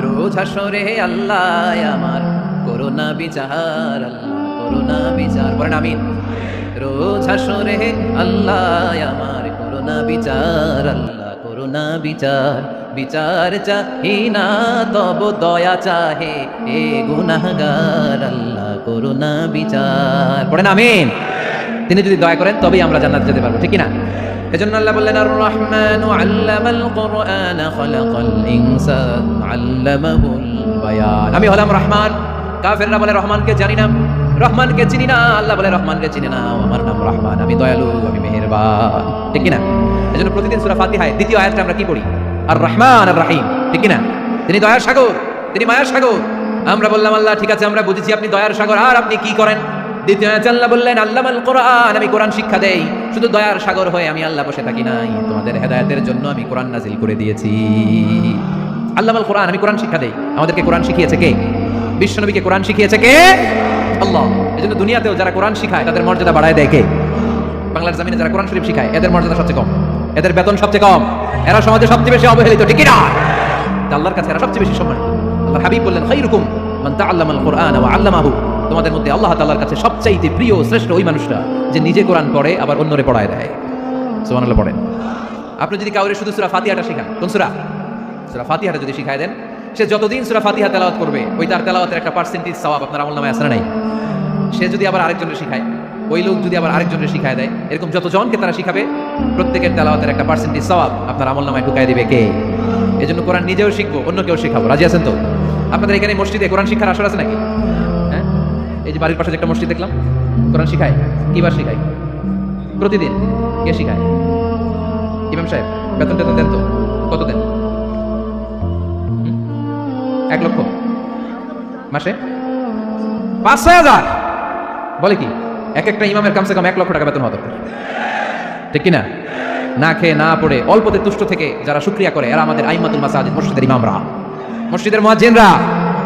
রোজ হাসরে আল্লাহ আমার করোনা বিচার, আল্লাহ করোনা বিচার, বলেন আমিন। রোজ হাসরে আল্লাহ আমার করোনা বিচার, আল্লাহ করোনা বিচার, বিচার চাহি না তব দয়া চাহে এ গুনাহগার, আল্লাহ করোনা বিচার, বলেন আমিন। তিনি যদি দয়া করেন তবেই আমরা জান্নাতে যেতে পারবো, ঠিক না? এজন্য আল্লাহ বললেন আর রহমানু আল্লামাল কুরআন খালাকাল ইনসান আল্লামাহুল বায়ান। আমি হলাম রহমান, কাফেররা বলে রহমানকে জানি না, রহমানকে চিনি না। আল্লাহ বলে রহমানকে চিনি না, আমার নাম রহমান, আমি দয়ালু, আমি মেহেরবান। ঠিক কিনা? এজন্য প্রতিদিন সূরা ফাতিহায় দ্বিতীয় আয়াতটা আমরা কি পড়ি? আর রহমান আর রাহিম। ঠিক কিনা? তিনি দয়ার সাগর, তিনি মায়ার সাগর। আমরা বললাম আল্লাহ ঠিক আছে, আমরা বুঝেছি আপনি দয়ার সাগর, আর আপনি কি করেন? দ্বিতীয় আয়াতে আল্লাহ বললেন আল্লামাল কোরআন, আমি কোরআন শিক্ষা দেই। শুধু দয়ার সাগর হয়ে আমি আল্লাহ বসে থাকি নাই, তোমাদের হেদায়েতের জন্য আমি কোরআন নাজিল করে দিয়েছি। আল্লামাল কোরআন, আমি কোরআন শিক্ষা দেই। আমাদেরকে কোরআন শিখিয়েছে কে? বিশ্বনবীকে কোরআন শিখিয়েছে কে? আল্লাহ। এজন্য দুনিয়াতেও যারা কোরআন শিখায় তাদের মর্যাদা বাড়ায় দেয় কে? বাংলার জমিনে যারা কোরআন শরীফ শিখায় এদের মর্যাদা সবচেয়ে কম, এদের বেতন সবচেয়ে কম, এরা সমাজে সবচেয়ে বেশি অবহেলিত। ঠিক না? আল্লাহর কাছে এরা সবচেয়ে বেশি সম্মানিত। আল্লাহর হাবিব বললেন খায়রুকুম মান তাআল্লামাল কোরআন ওয়া আল্লামাহু, তোমাদের মধ্যে আল্লাহ তাআলার কাছে সবচাইতে প্রিয় শ্রেষ্ঠ ওই মানুষটা যে নিজে কোরআন পড়ে আবার অন্যরে পড়ায় দেয়। সুবহানাল্লাহ পড়েন। আপনি যদি কাউরে শুধু সূরা ফাতিহাটা শেখান, কোন সূরা? সূরা ফাতিহাটা যদি শিখায় দেন, সে যতদিন সূরা ফাতিহা তেলাওয়াত করবে ওই তার তেলাওয়াতের একটা পার্সেন্টেজ সওয়াব আপনার আমলনামায় আছে না নাই? সে যদি আবার আরেকজনের শিখায়, ওই লোক যদি আবার আরেকজনের শিখায় দেয়, এরকম যতজনকে তারা শিখাবে প্রত্যেকের তেলাওয়াতের একটা পার্সেন্টেজ সওয়াব আপনার আমলনামায় ঢুকায় দিবে কে? এজন্য কোরআন নিজেও শিখবো, অন্যকেও শিখাবো। রাজি আছেন তো? আপনাদের এখানে মসজিদে কোরআন শিক্ষার আসর আছে নাকি? হ্যাঁ, এই যে বাড়ির পাশে একটা মসজিদ দেখলাম, কোরআন শিখায়। কিবার শিখায়? প্রতিদিন। কে শিখায়? ইমাম সাহেব। বেতন টেতন দেন তো? কত দেন? 1 লক্ষ মাসে? 5-6 হাজার? বলে কি? একটা ইমামের কমসে কম 1 লক্ষ টাকা বেতন হওয়া দরকার। ঠিক কিনা? না খেয়ে না পড়ে অল্পতে তুষ্ট থেকে যারা শুকরিয়া করে এরা আমাদের আইম্মাতুল মাসাজিদ, মসজিদের ইমামরা, মসজিদের মুয়াজ্জিনরা।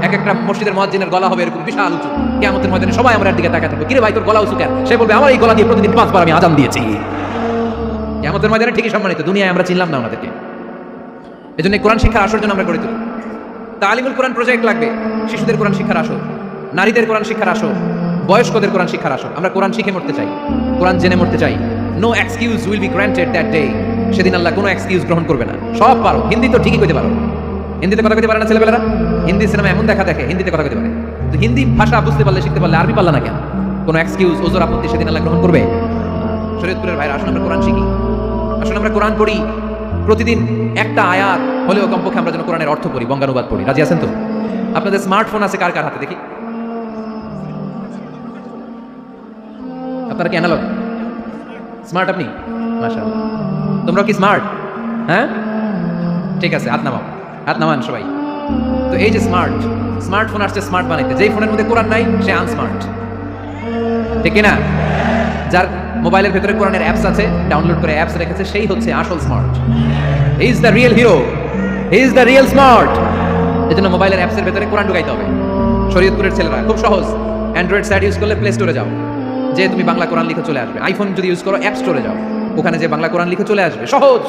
একটা মসজিদের মুয়াজ্জিনের গলা হবে এরকম বিশাল উঁচু, কিয়ামতের ময়দানে সবাই আমার দিকে তাকায় থাকবে, কিরে ভাই তোর গলা উঁচু কেন? সে বলবে আমার এই গলা দিয়ে প্রতিদিন 5 বার আমি আযান দিয়েছি। কিয়ামতের ময়দানে ঠিকই সম্মানিত, দুনিয়ায় আমরা চিনলাম না ওনাদেরকে। এজন্য কোরআন শিক্ষার আসর জন্য আমরা গড়ে তুলি। তালিমুল কোরআন প্রজেক্ট লাগবে, শিশুদের কোরআন শিক্ষার আসর, নারীদের কোরআন শিক্ষার আসর, বয়স্কদের কোরআন শিক্ষার আসর। আমরা কোরআন শিখে মরতে চাই, কোরআন জেনে মরতে চাই। No excuse will be granted that day. সেদিন আল্লাহ কোনো এক্সকিউজ গ্রহণ করবে না। সব পারো, হিন্দি তো ঠিকই কইতে পারো। হিন্দিতে কথা কইতে পারে না ছেলেবেলারা? হিন্দি সিনেমা এমন দেখা দেখে হিন্দিতে কথা কইতে পারে। তো হিন্দি ভাষা বুঝতে পারলে, শিখতে পারলে আরবি পারলা না কেন? কোনো এক্সকিউজ, ওজোর, আপত্তি সেদিন আল্লাহ গ্রহণ করবে? শরীয়তপুরের ভাইরা, আসুন আমরা কোরআন শিখি, আসুন আমরা কোরআন পড়ি। প্রতিদিন একটা আয়াত হলেও কমপক্ষে আমরা যেন কোরআনের অর্থ পড়ি, বঙ্গানুবাদ পড়ি। রাজি আছেন তো? আপনাদের স্মার্টফোন আছে কার কার হাতে দেখি? আপনারা কি অ্যানালগ? স্মার্ট আপনি? মাশাআল্লাহ। তোমরা কি স্মার্ট? হ্যাঁ, ঠিক আছে, হাত নামাও, হাত নামান সবাই। তো এই যে স্মার্টফোন আসছে স্মার্ট বানাইতে, যেই ফোনের মধ্যে কোরআন নাই সে আনস্মার্ট। ঠিক কিনা? যার মোবাইলের ভেতরে কোরআনের অ্যাপস আছে, ডাউনলোড করে অ্যাপস রেখেছে, সেই হচ্ছে আসল smart. He is the real hero, he is the real smart. এজন্য মোবাইলের অ্যাপসের ভেতরে কোরআন ঢুকাইতে হবে। শরীয়তপুরের ছেলেরা খুব সহজ, অ্যান্ড্রয়েড সাইট ইউজ করলে প্লে স্টোরে যাও, যে তুমি বাংলা কোরআন লিখে চলে আসবে। আইফোন যদি ইউজ করো অ্যাপ স্টোরে যাও, ওখানে যে বাংলা কোরআন লিখে চলে আসবে। সহজ।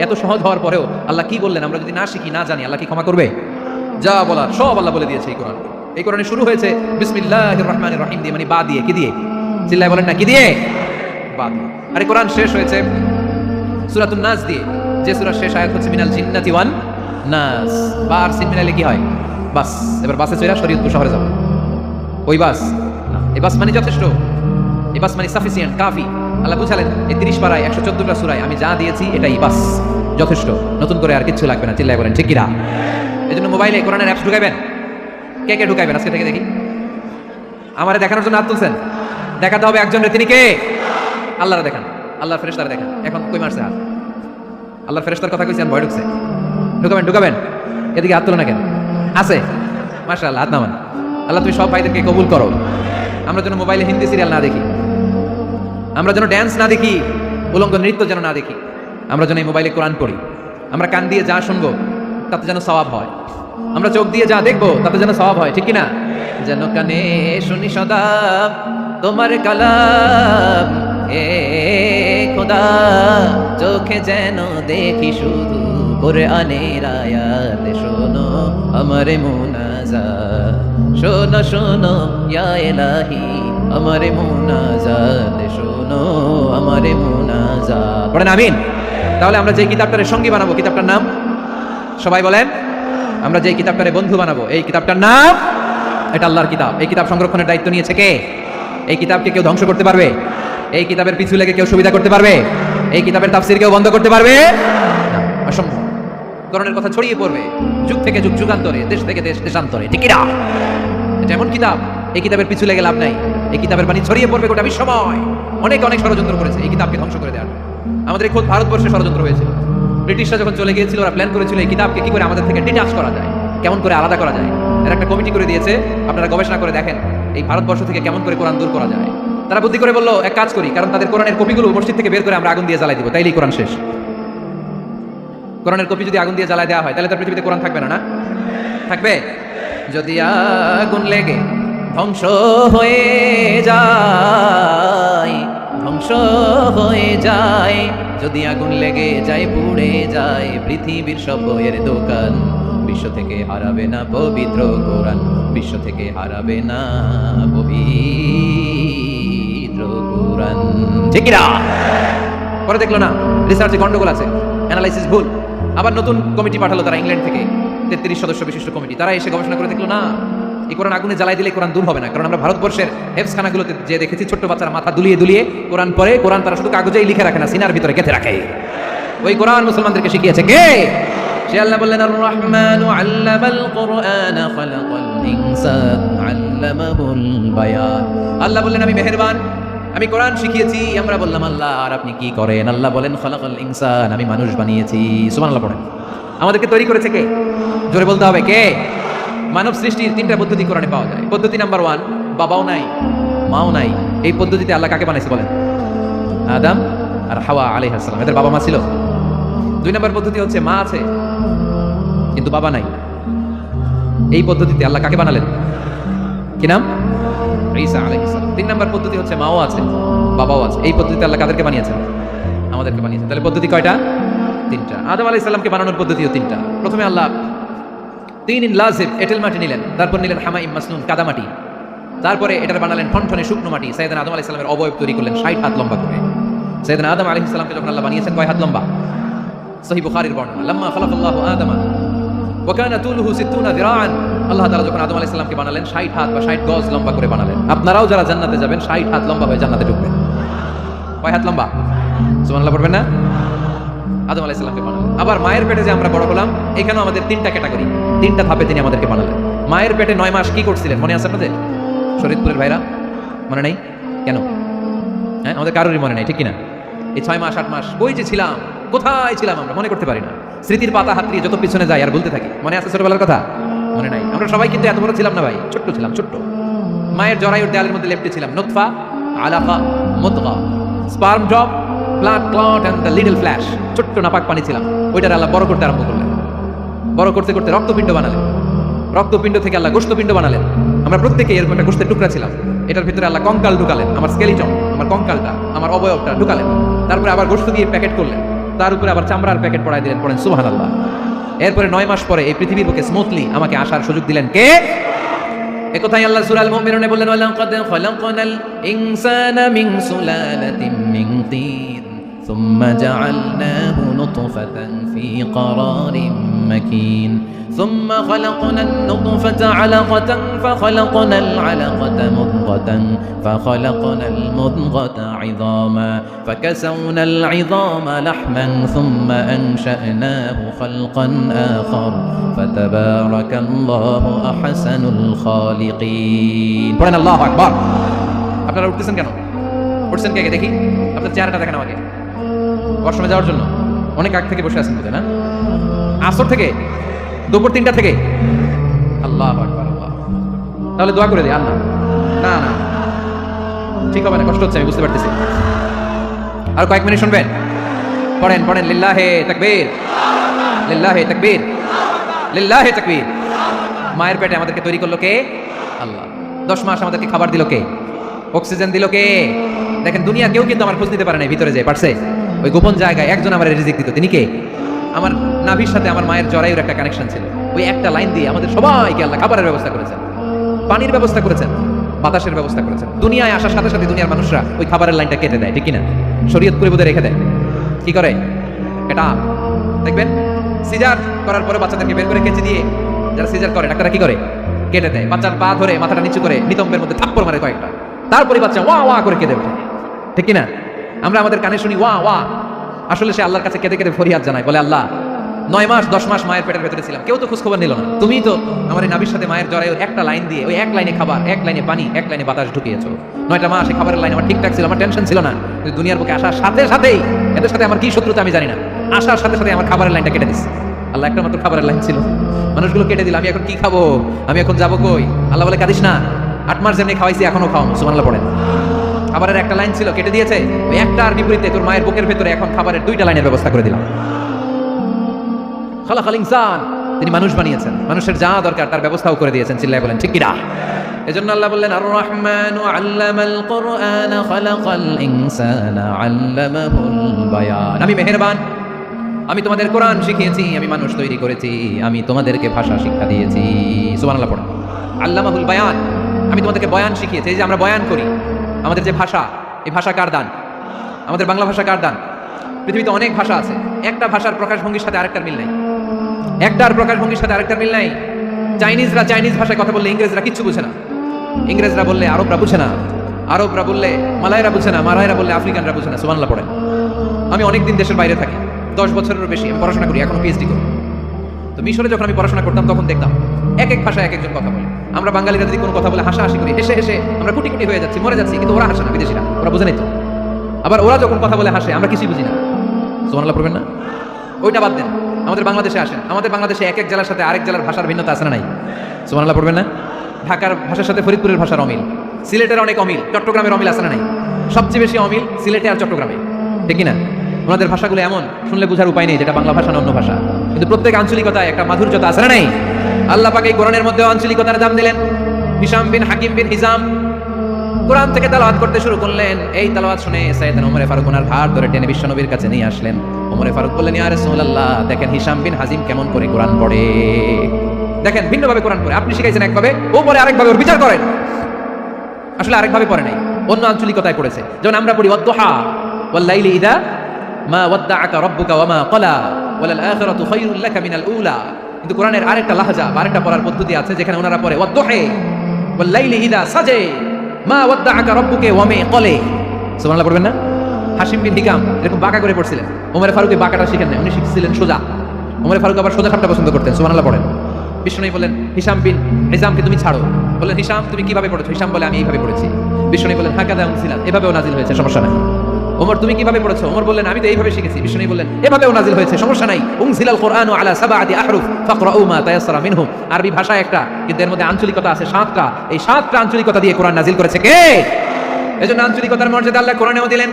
এত সহজ হওয়ার পরেও আল্লাহ কি বললেন? আমরা যদি না শিখি, না জানি, আল্লাহ কি ক্ষমা করবে? যা বলার সব আল্লাহ বলে দিয়েছে এই কোরআন। এই কোরআনে শুরু হয়েছে বিসমিল্লাহির রহমানির রহিম দিয়ে, মানে বা দিয়ে। কি দিয়ে? চিল্লায় বলেন না, কি দিয়ে? বা দিয়ে। আর এই কোরআন শেষ হয়েছে সূরাতুন নাস দিয়ে, যে সূরার শেষ আয়াত হচ্ছে মিনাল জিন্নাতি ওয়ান নাস। বা আর সিন মিলাইলে কি হয়? বাস। এবার বাসে চড়া শরীয়তপুর শহরে যাবো। ওই বাস না, এই বাস মানে যথেষ্ট, এই বাস মানে সাফিসিয়েন্ট, কাফি। আল্লাহ বুঝালেন এই 30 পারায় 114টা সূরায় আমি যা দিয়েছি এটাই বাস, যথেষ্ট, নতুন করে আর কিছু লাগবে না। চিল্লায় বলেন ঠিক কিনা? এজন্য মোবাইলে কোরআনের অ্যাপস ঢুকাবেন। কে কে ঢুকাবেন আজকে থেকে দেখি? আমারে দেখানোর জন্য হাত তুলছেন? দেখাতে হবে একজনের, তিনি কে? আল্লাহরা দেখান, আল্লাহর ফেরেশতারা দেখান। এখন কই মারছে হাত? আল্লাহর ফেরেশতার কথা কইছেন, ভয় ঢুকছে। ঢুকাবেন। এদিকে হাত তুলে না কেন? আছে? মাশাআল্লাহ, হাত নামান। আল্লাহ তুমি সব ভাইদেরকে কবুল করো। আমরা যেন মোবাইলে হিন্দি সিরিয়াল না দেখি, আমরা যেন ড্যান্স না দেখি, উলঙ্গ নৃত্য যেন না দেখি। আমরা যেন এই মোবাইলে কোরআন পড়ি। আমরা কান দিয়ে যা শুনবো তাতে যেন সওয়াব হয়, আমরা চোখ দিয়ে যা দেখবো তাতে যেন সওয়াব হয়। ঠিক কিনা? যেন কানে শুনি সদা তোমার কালাম, এ খোদা চোখে যেন দেখি শুধু কোরআনের আয়াত। শোনো আমারে মুনাজাত, শোনো শোনো ইয়া ইলাহি আমারে মুনাজাত, শোনো আমারে মুনাজাত। পড়েন আমিন। তাহলে আমরা যে কিতাবটার সঙ্গী বানাবো, কিতাবটার নাম সবাই বলেন। আমরা যে কিতাবটারে বন্ধু বানাবো, এই কিতাবটার নাম, এটা আল্লাহর কিতাব। এই কিতাব সংরক্ষণের দায়িত্ব নিয়েছে কে? এই কিতাবকে কেউ ধ্বংস করতে পারবে? এই কিতাবের পিছু লেগে কেউ সুবিধা করতে পারবে? এই কিতাবের তাফসীর কেউ বন্ধ করতে পারবে? না, অসম্ভব। কোরআনের কথা ছড়িয়ে পড়বে যুগ থেকে যুগ, যুগান্তরে, দেশ থেকে দেশ, দেশান্তরে। ঠিক কিনা? এটা এমন কিতাব, এই কিতাবের পিছু লেগে লাভ নাই। এই কিতাবের বাণী ছড়িয়ে পড়বে গোটা বিশ্বময়। অনেক অনেক ষড়যন্ত্র করেছে এই কিতাবকে ধ্বংস করে দেওয়ার। আমাদের খোদ ভারতবর্ষে ষড়যন্ত্র হয়েছিল। ব্রিটিশরা যখন চলে গিয়েছিল, ওরা প্ল্যান করেছিল এই কিতাবকে কি করে আমাদের থেকে ডিটাচ করা যায়, কেমন করে আলাদা করা যায়। এর একটা কমিটি করে দিয়েছে, আপনারা গবেষণা করে দেখেন এই ভারতবর্ষ থেকে কেমন করে কোরআন দূর করা যায়। তারা বুদ্ধি করে বললো এক কাজ করি, কারণ তাদের কোরআনের কপিগুলো মসজিদ থেকে বের করে আমরা আগুন দিয়ে জ্বালাই দিব, তাইলেই কোরআন শেষ। কোরআনের কপি যদি আগুন দিয়ে জ্বালাই দেওয়া হয় তাহলে তার পৃথিবীতে কোরআন থাকবে না, না থাকবে? যদি আগুন লেগে ধ্বংস হয়ে যায়, ধ্বংস হয়ে যায়, যদি আগুন লেগে যায় পুড়ে যায় পৃথিবীর সব বইয়ের দোকান, বিশ্ব থেকে হারাবে না পবিত্র কোরআন, বিশ্ব থেকে হারাবে না পবিত্র কোরআন। ঠিক না? পরে দেখলো না রিসার্চে গন্ডগোল আছে, অ্যানালাইসিস ভুল। আবার নতুন কমিটি পাঠালো তারা ইংল্যান্ড থেকে, 33 সদস্য বিশিষ্ট কমিটি। তারা এসে গবেষণা করে দেখলো না, এই কোরআন আগুনে জ্বালাই দিলে কোরআন দূর হবে না। কারণ আমরা ভারতবর্ষের হেফসখানাগুলোতে যে দেখেছি ছোট্ট বাচ্চারা মাথা দুলিয়ে দুলিয়ে কোরআন পড়ে। কোরআন তারা শুধু কাগজেই লিখে রাখে না, সিনার ভিতরে গেঁথে রাখে। ওই কোরআন মুসলমানদেরকে শিখিয়েছে কে? সে আল্লাহ বললেন আর রহমানু আল্লামাল কোরআন খালাকাল ইনসান আল্লামাহুল বায়ান। আল্লাহ বললেন আমি মেহেরবান, আমি কোরআন শিখিয়েছি। আমরা বললাম আল্লাহ আর আপনি কি করেন? আল্লাহ বলেন খালাকাল ইনসান, আমি মানুষ বানিয়েছি। সুবহানাল্লাহ পড়েন। আমাদেরকে তৈরি করেছে কে? জোরে বলতে হবে কে? মানব সৃষ্টির 3টা পদ্ধতি কোরআনে পাওয়া যায়। পদ্ধতি নাম্বার 1, বাবাও নাই মাও নাই। এই পদ্ধতিতে আল্লাহ কাকে বানাইছে বলেন? আদম আর হাওয়া আলাইহিস সালাম, এদের বাবা মা ছিল। 2 নম্বর পদ্ধতি হচ্ছে মা আছে কিন্তু বাবা নাই। এই পদ্ধতিতে আল্লাহ কাকে বানালেন? কি নাম? ঈসা আলাইহিস সালাম। 3 নম্বর পদ্ধতি হচ্ছে মাও আছে বাবাও আছে। এই পদ্ধতিতে আল্লাহ কাদেরকে বানিয়েছেন? আমাদেরকে বানিয়েছেন। তাহলে পদ্ধতি কয়টা? 3টা। আদম আলাইহিস সালামকে বানানোর পদ্ধতিও 3টা। প্রথমে আল্লাহ 3 লাজিব এঁটেল মাটি নিলেন, তারপর নিলেন হামাইম মাসনুন কাদা মাটি, তারপরে এটার বানালেন ঠনঠনে শুকনো মাটি। সাইয়েদনা আদম আলাইহিস সালামের অবয়ব তৈরি করলেন 60 হাত লম্বা করে। সাইয়েদনা আদম আলাইহিস সালামকে যখন আল্লাহ বানিয়েছেন কয় হাত লম্বা? সহিহ বুখারীর বর্ণনা, লাম্মা খালাকাল্লাহু আদামা ওয়া কানা তুলুহু 60 যিরাআন। আল্লাহ তাআলা যখন আদম আলাইহিস সালামকে বানালেন 60 হাত বা 60 গজ লম্বা করে বানালেন। আপনারাও যারা জান্নাতে যাবেন 60 হাত লম্বা হয়ে জান্নাতে ঢুকবেন। কয় হাত লম্বা? সুবহানাল্লাহ পড়বেন না? আদম আলাইহিস সালামকে বানালেন। আবার মায়ের পেটে যে আমরা বড় হলাম, এখানেও আমাদের 3টা ক্যাটাগরি, 3টা ধাপে তিনি আমাদেরকে বানালেন। মায়ের পেটে 9 মাস কি করছিলেন মনে আছে আপনাদের? শরীয়তপুরের ভাইরা মনে নেই? কেন? হ্যাঁ, আমাদের কারোরই মনে নেই, ঠিক কিনা? এই 6 মাস 8 মাস কই যে ছিলাম, কোথায় ছিলাম আমরা মনে করতে পারি না। স্মৃতির পাতা হাত দিয়ে যত পিছনে যাই আর ভুলতে থাকি। মনে আছে ছোটবেলার কথা? মনে নাই। আমরা সবাই কিন্তু এত বড় ছিলাম না ভাই, ছোট্ট ছিলাম, ছোট্ট। মায়ের জরায়ুর দেয়ালের মধ্যে লেপ্টে ছিলাম। নুতফা, আলাকা, মুদগা, sperm drop, blood clot and the little flesh. ছোট্ট নাপাক পানি ছিলাম। ওইটার আল্লাহ বড় করতে আরম্ভ করলেন। বড় করতে করতে রক্তপিণ্ড বানালেন। রক্তপিণ্ড থেকে আল্লাহ গোশতপিণ্ড বানালেন। আমরা প্রত্যেকেই এরকম একটা গোশতের টুকরা ছিলাম। এটার ভিতরে আল্লাহ কঙ্কাল ঢুকালেন, আমার স্কেলিটন, আমার কঙ্কালটা, আমার অবয়বটা ঢুকালেন। তারপরে আবার গোশত দিয়ে প্যাকেট করলেন, তার উপরে আবার চামড়ার প্যাকেট পড়াই দিলেন। পড়েন সুবহানাল্লাহ। এরপরে 9 মাস পরে এই পৃথিবীর বুকে স্মুথলি আমাকে আসার সুযোগ দিলেন কে? একথাই আল্লাহ সূরা আল মুমিনুনে বললেন, ওয়ালাকাদ খালাকনাল ইনসানা মিন সুলালাতিন মিন তিন সুম্মা জাআলনাহু নুতফাতান ফি ক্বারারিন মাকিন ثم خلقنا النطفة علقة فخلقنا العلقة مضغة فخلقنا المضغة عظاما فكسونا العظام لحما ثم أنشأناه خلقا آخر فتبارك الله أحسن الخالقين. পড়েন আল্লাহু আকবার। আপনারা উঠতেছেন কেন? উঠছেন কে দেখি? আপনার চেহারাটা দেখেন আমাকে। ওয়াশরুমে যাওয়ার জন্য অনেক আগ থেকে বসে আছেন বুঝে না? আসর থেকে, দুপুর 3টা থেকে। আল্লাহু আকবার, আল্লাহ। তাহলে দোয়া করে দিই। আর না না ঠিক হবে না, কষ্ট হচ্ছে আমি বুঝতে পারতেছি। আর কয়েক মিনিট শুনবেন। পড়েন পড়েন লিল্লাহে তাকবীর, লিল্লাহে তাকবীর, লিল্লাহে তাকবীর। মায়ের পেটে আমাদেরকে তৈরি করলো কে? আল্লাহ। 10 মাস আমাদেরকে খাবার দিল কে? অক্সিজেন দিল কে? দেখেন দুনিয়া কেউ কিন্তু আমার খোঁজ নিতে পারে না, ভিতরে যায় পারছে? ওই গোপন জায়গায় একজন আমার রিজিক দিত। তিনি কে? আমার নাভির সাথে আমার মায়ের জরায়ুর একটা কানেকশন ছিল। ওই একটা লাইন দিয়ে আমাদের সবাইকে আল্লাহ খাবারের ব্যবস্থা করেছেন, পানির ব্যবস্থা করেছেন, বাতাসের ব্যবস্থা করেছেন। দুনিয়ায় আসার সাথে সাথে দুনিয়ার মানুষরা ওই খাবারের লাইনটা কেটে দেয়, ঠিক কিনা? শরীয়ত করে বোধহয় রেখে দেয়। কি করে? এটা দেখবেন সিজার করার পরে বাচ্চাদেরকে বের করে কেচে দিয়ে, যারা সিজার করে ডাক্তাররা কি করে? কেটে দেয়। বাচ্চার পা ধরে মাথাটা নিচু করে নিতম্বের মধ্যে থাপ্পড় মারে কয়েকটা, তারপরে বাচ্চা ওয়া ওয়া করে কেঁদে ওঠে, ঠিক কিনা? আমরা আমাদের কানে শুনি ওয়া ওয়া, আসলে সে আল্লাহর কাছে কেঁদে কেঁদে ফরিয়াদ জানায়, বলে আল্লাহ 9 মাস 10 মাস মায়ের পেটের ভেতরে ছিলাম, কেউ তো খোঁজ খবর নিল না। তুমি তো আমার এই নাভির সাথে মায়ের জরায়ুর একটা লাইন দিয়ে, ওই এক লাইনে খাবার, এক লাইনে পানি, এক লাইনে বাতাস ঢুকিয়েছো। 9টা মাস এই খাবারের লাইন আমার ঠিকঠাক ছিল, আমার টেনশন ছিল না। কিন্তু দুনিয়ার বুকে আসার সাথে সাথেই এদের সাথে আমার কি শত্রুতা আমি জানি না, আসার সাথে সাথে আমার খাবারের লাইনটা কেটে দিচ্ছে। আল্লাহ একটা মাত্র খাবারের লাইন ছিল, মানুষগুলো কেটে দিল। আমি এখন কি খাবো, আমি এখন যাবো কই? আল্লাহ বলে কাঁদিস না, 8 মাস যেমনি খাওয়াইছি এখনো খাও, সুবহানাল্লাহ পড়েন। খাবারের একটা লাইন ছিল, কেটে দিয়েছে। ওই একটার বিপরীতে তোর মায়ের বুকের ভেতরে এখন খাবারের 2টা লাইনের ব্যবস্থা করে দিলাম। খালাকাল ইনসান, তিনি মানুষ বানিয়েছেন, মানুষের যা দরকার তার ব্যবস্থাও করে দিয়েছেন। চিল্লায় বলেন ঠিক কিনা? এজন্য আল্লাহ বললেন আর রহমানু আল্লামাল কুরআন খালাকাল ইনসানা আল্লামাহুল বায়ান। আমি মেহেরবান, আমি তোমাদের কোরআন শিখিয়েছি, আমি মানুষ তৈরি করেছি, আমি তোমাদেরকে ভাষা শিক্ষা দিয়েছি। সুবহানাল্লাহ পড়েন। আল্লামাহুল বায়ান, আমি তোমাদেরকে বয়ান শিখিয়েছি। এই যে আমরা বয়ান করি, আমাদের যে ভাষা, এই ভাষা কার দান? আমাদের বাংলা ভাষা কার দান? পৃথিবীতে অনেক ভাষা আছে, একটা ভাষার প্রকাশভঙ্গির সাথে আরেকটার মিল নাই। একটার প্রকাশভঙ্গির সাথে আরেকটার মিল নাই। চাইনিজরা চাইনিজ ভাষায় কথা বললে ইংরেজরা কিচ্ছু বুঝে না, ইংরেজরা বললে আরবরা বুঝে না, আরবরা বললে মালায়রা বুঝে না, মালায়রা বললে আফ্রিকানরা বুঝে না। সুবহানাল্লাহ পড়েন। আমি অনেকদিন দেশের বাইরে থাকি, 10 বছরেরও বেশি আমি পড়াশোনা করি, এখনো পিএইচডি করি। তো মিশরে যখন আমি পড়াশোনা করতাম তখন দেখতাম এক এক ভাষায় এক একজন কথা বলে। আমরা বাঙালিরা যদি কোনো কথা বলে হাসাহাসি করি, হেসে হেসে আমরা কুটি কুটি হয়ে যাচ্ছি, মরে যাচ্ছি, কিন্তু ওরা হাসে না, বিদেশিরা, ওরা বুঝে নাই তো। আবার ওরা যখন কথা বলে হাসে, আমরা কিছুই বুঝি না। সুবহানাল্লাহ পড়বেন না? ওইটা বাদ দেন, আমাদের বাংলাদেশে আসেন, আমাদের বাংলাদেশে এক এক জেলার সাথে আরেক জেলার ভাষার ভিন্নতা আছে না নাই? সুবহানাল্লাহ পড়বেন না? ঢাকার ভাষার সাথে ফরিদপুরের ভাষার অমিল, সিলেটের অনেক অমিল, চট্টগ্রামের অমিল আছে না নাই? সবচেয়ে বেশি অমিল সিলেটে আর চট্টগ্রামে, ঠিক কিনা? ওনাদের ভাষাগুলো এমন, শুনলে বোঝার উপায় নেই যেটা বাংলা ভাষা না অন্য ভাষা, কিন্তু প্রত্যেক আঞ্চলিকতায় একটা মাধুর্যতা আছে না নাই? আল্লাহ পাক এই কোরআনের মধ্যে আঞ্চলিকতার দাম দিলেন। হিশাম বিন হাকিম বিন হিজাম কোরআন থেকে তেলাওয়াত করতে শুরু করলেন। এই তেলাওয়াত শুনে সাইয়েদনা ওমর ফারুক ওনার ঘাড় ধরে টেনে বিশ্বনবীর কাছে নিয়ে আসলেন। ওমর ফারুক বললেন, ইয়া রাসূলুল্লাহ, দেখেন হিশাম বিন হাজিম কেমন করে কোরআন পড়ে, দেখেন ভিন্নভাবে কোরআন পড়ে। আপনি শিখাইছেন একভাবে, ও পড়ে আরেকভাবে, ওর বিচার করেন। আসলে আরেকভাবে পড়ে নাই, অন্য আঞ্চলিকতায় পড়েছে। যেমন আমরা পড়ি ওয়াদ-দুহা ওয়াল লাইলি ইযা মা ওয়াদ্দাআকা রাব্বুকা ওয়া মা ক্বালা ওয়ালাল আখিরাতু খায়রুল লাকা মিনাল উলা। কিন্তু কোরআনের আরেকটা লাহজা, আরেকটা পড়ার পদ্ধতি আছে যেখানে ওনারা পড়ে ওয়াদ-দুহা ওয়াল লাইলি ইযা সাজা মা ওয়াদ্দাআকা রাব্বুকা ওয়া মা ক্বালা। সুবহানাল্লাহ পড়বেন না? হাশিম বিন হিকাম এরকম বাঁকা করে পড়ছিলেন। ওমর ফারুক এই বাঁকাটা শিখেন না, উনি শিখছিলেন সোজা। ওমর ফারুক আবার সোজা ঠাট্টা পছন্দ করতেন। সুবহানাল্লাহ পড়েন। বিষ্ণুনবী বললেন, হিশাম বিন হিজামকে তুমি ছাড়ো। বললেন, হিশাম তুমি কিভাবে পড়েছো? হিশাম বলে, আমি এইভাবে পড়েছি। বিষ্ণুনবী বললেন, হাকাদা উনজিলাত, এভাবেও নাজিল হয়েছে, সমস্যা নাই। ওমর তুমি কিভাবে পড়েছো? ওমর বললেন, আমি তো এইভাবে শিখেছি। বিষ্ণুনবী বললেন, এভাবেও নাজিল হয়েছে, সমস্যা নাই। উনজিলাল কুরআনু আলা সাবআতি আহরুফ ফাকরাউ মা তায়াসসারা মিনহু। আরবি ভাষা একটা, কিন্তু এর মধ্যে আঞ্চলিকতা আছে 7টা। এই 7টা আঞ্চলিকতা দিয়ে কোরআন নাজিল করেছে কে? এজন্য আঞ্চলিকতার মর্যাদা আল্লাহ কোরআনেও দিলেন।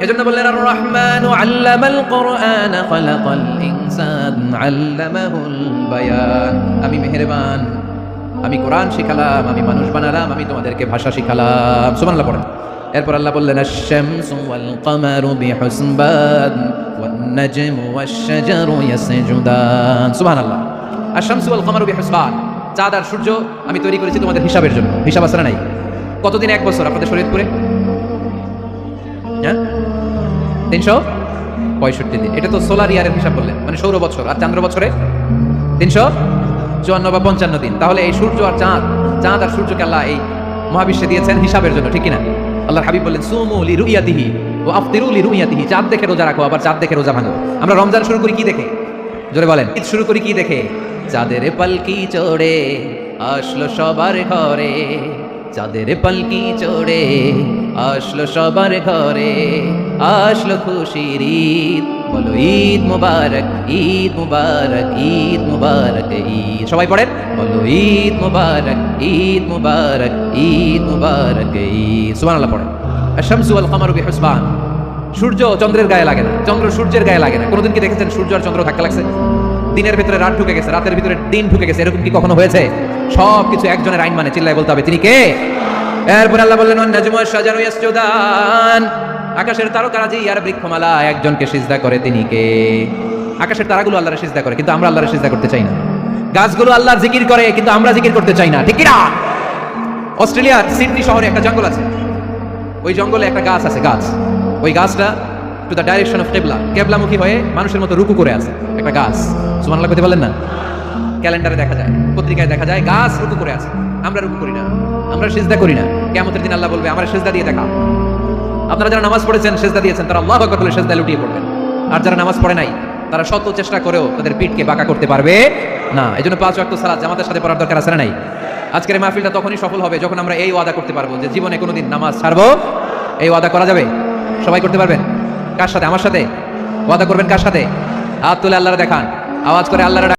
এজন্য বললেন, আর রহমানু আল্লামাল কুরআন খালাকাল ইনসান আল্লামাহুল বায়ান। আমি মেহেরবান, আমি কোরআন শিখালাম, আমি মানুষ বানালাম, আমি তোমাদেরকে ভাষা শিখালাম। সুবহানাল্লাহ পড়েন। এরপর আল্লাহ বললেন, আশ-শামসু ওয়াল কামারু বিহুসবান ওয়ান নাজমু ওয়াশ-শাজারু ইয়াসজুদান। সুবহানাল্লাহ। আশ-শামসু ওয়াল কামারু বিহুসবান, চাঁদ আর সূর্য আমি তৈরি করেছি তোমাদের হিসাবের জন্য। হিসাব আছে না নাই? কতদিন এক বছর আপনাদের শরীয়তপুরে? হ্যাঁ, 365 দিন। এটা তো সোলার ইয়ারের হিসাব বললেন, মানে সৌর বছর। আর চান্দ্র বছরে 354 বা 55 দিন। তাহলে এই সূর্য আর চাঁদ, চাঁদ আর সূর্যকে আল্লাহ এই মহাবিশ্বে দিয়েছেন হিসাবের জন্য, ঠিক কিনা? আল্লাহর হাবিব বললেন, সুমু লিরুইয়াতিহি ওয়া আফতিরু লিরুইয়াতিহি। চাঁদ দেখে রোজা রাখো, আবার চাঁদ দেখে রোজা ভাঙো। আমরা রমজান শুরু করি কি দেখে? জোরে বলেন। ঈদ শুরু করি কি দেখে? চাঁদের পালকি চড়ে আসলো সবার ঘরে, চাঁদের পালকি চড়ে আসলো সবার ঘরে, আসলো খুশির ঈদ, বলো ঈদ মুবারক, ঈদ মুবারক, ঈদ মুবারক ঈদ। সবাই পড়েন, বলো ঈদ মুবারক, ঈদ মুবারক, ঈদ মুবারক ঈদ। সুবহানাল্লাহ পড়েন। আশ-শামসু ওয়াল কামারু বিহুসবান। সূর্য চন্দ্রের গায়ে লাগে না, চন্দ্র সূর্যের গায়ে লাগে না। কোনোদিন কি দেখেছেন সূর্য আর চন্দ্র ধাক্কা লাগছে? দিনের ভিতরে রাত ঢুকে গেছে, রাতের ভিতরে দিন ঢুকে গেছে, এরকম কি কখনো হয়েছে? সবকিছু একজনের আইন মানে, চিল্লায় বলতে হবে তিনি কে? এরপর আল্লাহ বললেন, ওয়ান নাজমু ওয়াশ-শাজারু ইয়াসজুদান। আকাশের তারকারাজি আর বৃক্ষমালা একজনকে সিজদা করে, তিনি কে? আকাশের তারাগুলো আল্লাহর সিজদা করে, কিন্তু আমরা আল্লাহর সিজদা করতে চাই না। গাছগুলো আল্লাহর জিকির করে, কিন্তু আমরা জিকির করতে চাই না, ঠিক কি না? অস্ট্রেলিয়ার সিডনি শহরে একটা জঙ্গল আছে। ওই জঙ্গলে একটা গাছ আছে, গাছ। ওই গাছটা টু দ্য ডাইরেকশন অফ কিবলা, কিবলামুখী হয়ে মানুষের মতো রুকু করে আছে একটা গাছ। সুবহানাল্লাহ কইতে পারলেন না? ক্যালেন্ডারে দেখা যায়, পত্রিকায় দেখা যায়, গাছ রুকু করে আছে। আমরা রুকু করি না, আমরা সিজদা করি না। কিয়ামতের দিন আল্লাহ বলবে, আমার সিজদা দিয়ে দেখা। আপনারা যারা নামাজ পড়েছেন, সিজদা দিয়েছেন, তারা আল্লাহু আকবার বলে সিজদায় লুটিয়ে পড়বেন। আর যারা নামাজ পড়ে নাই, তারা শত চেষ্টা করেও তাদের পিঠকে বাঁকা করতে পারবে না। এই জন্য 5 ওয়াক্ত সালাত জামাতের সাথে পড়ার দরকার আছে না নাই? আজকের এই মাহফিলটা তখনই সফল হবে যখন আমরা এই ওয়াদা করতে পারবো যে জীবনে কোনোদিন নামাজ ছাড়বো। এই ওয়াদা করা যাবে? সবাই করতে পারবেন? কার সাথে? আমার সাথে ওয়াদা করবেন? কার সাথে? হাত তুলে আল্লাহরে দেখান, আওয়াজ করে আল্লাহরে